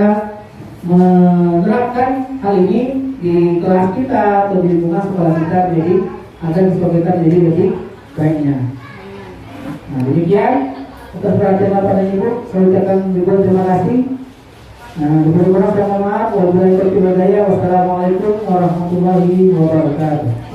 menerapkan hal ini di kelas kita atau di lingkungan sekolah kita menjadi agar siswa kita menjadi lebih baiknya. Nah demikian atas perhatian Bapak dan Ibu, saya ucapkan juga terima kasih. Nah, saya mohon maaf. Wassalamualaikum warahmatullahi wabarakatuh.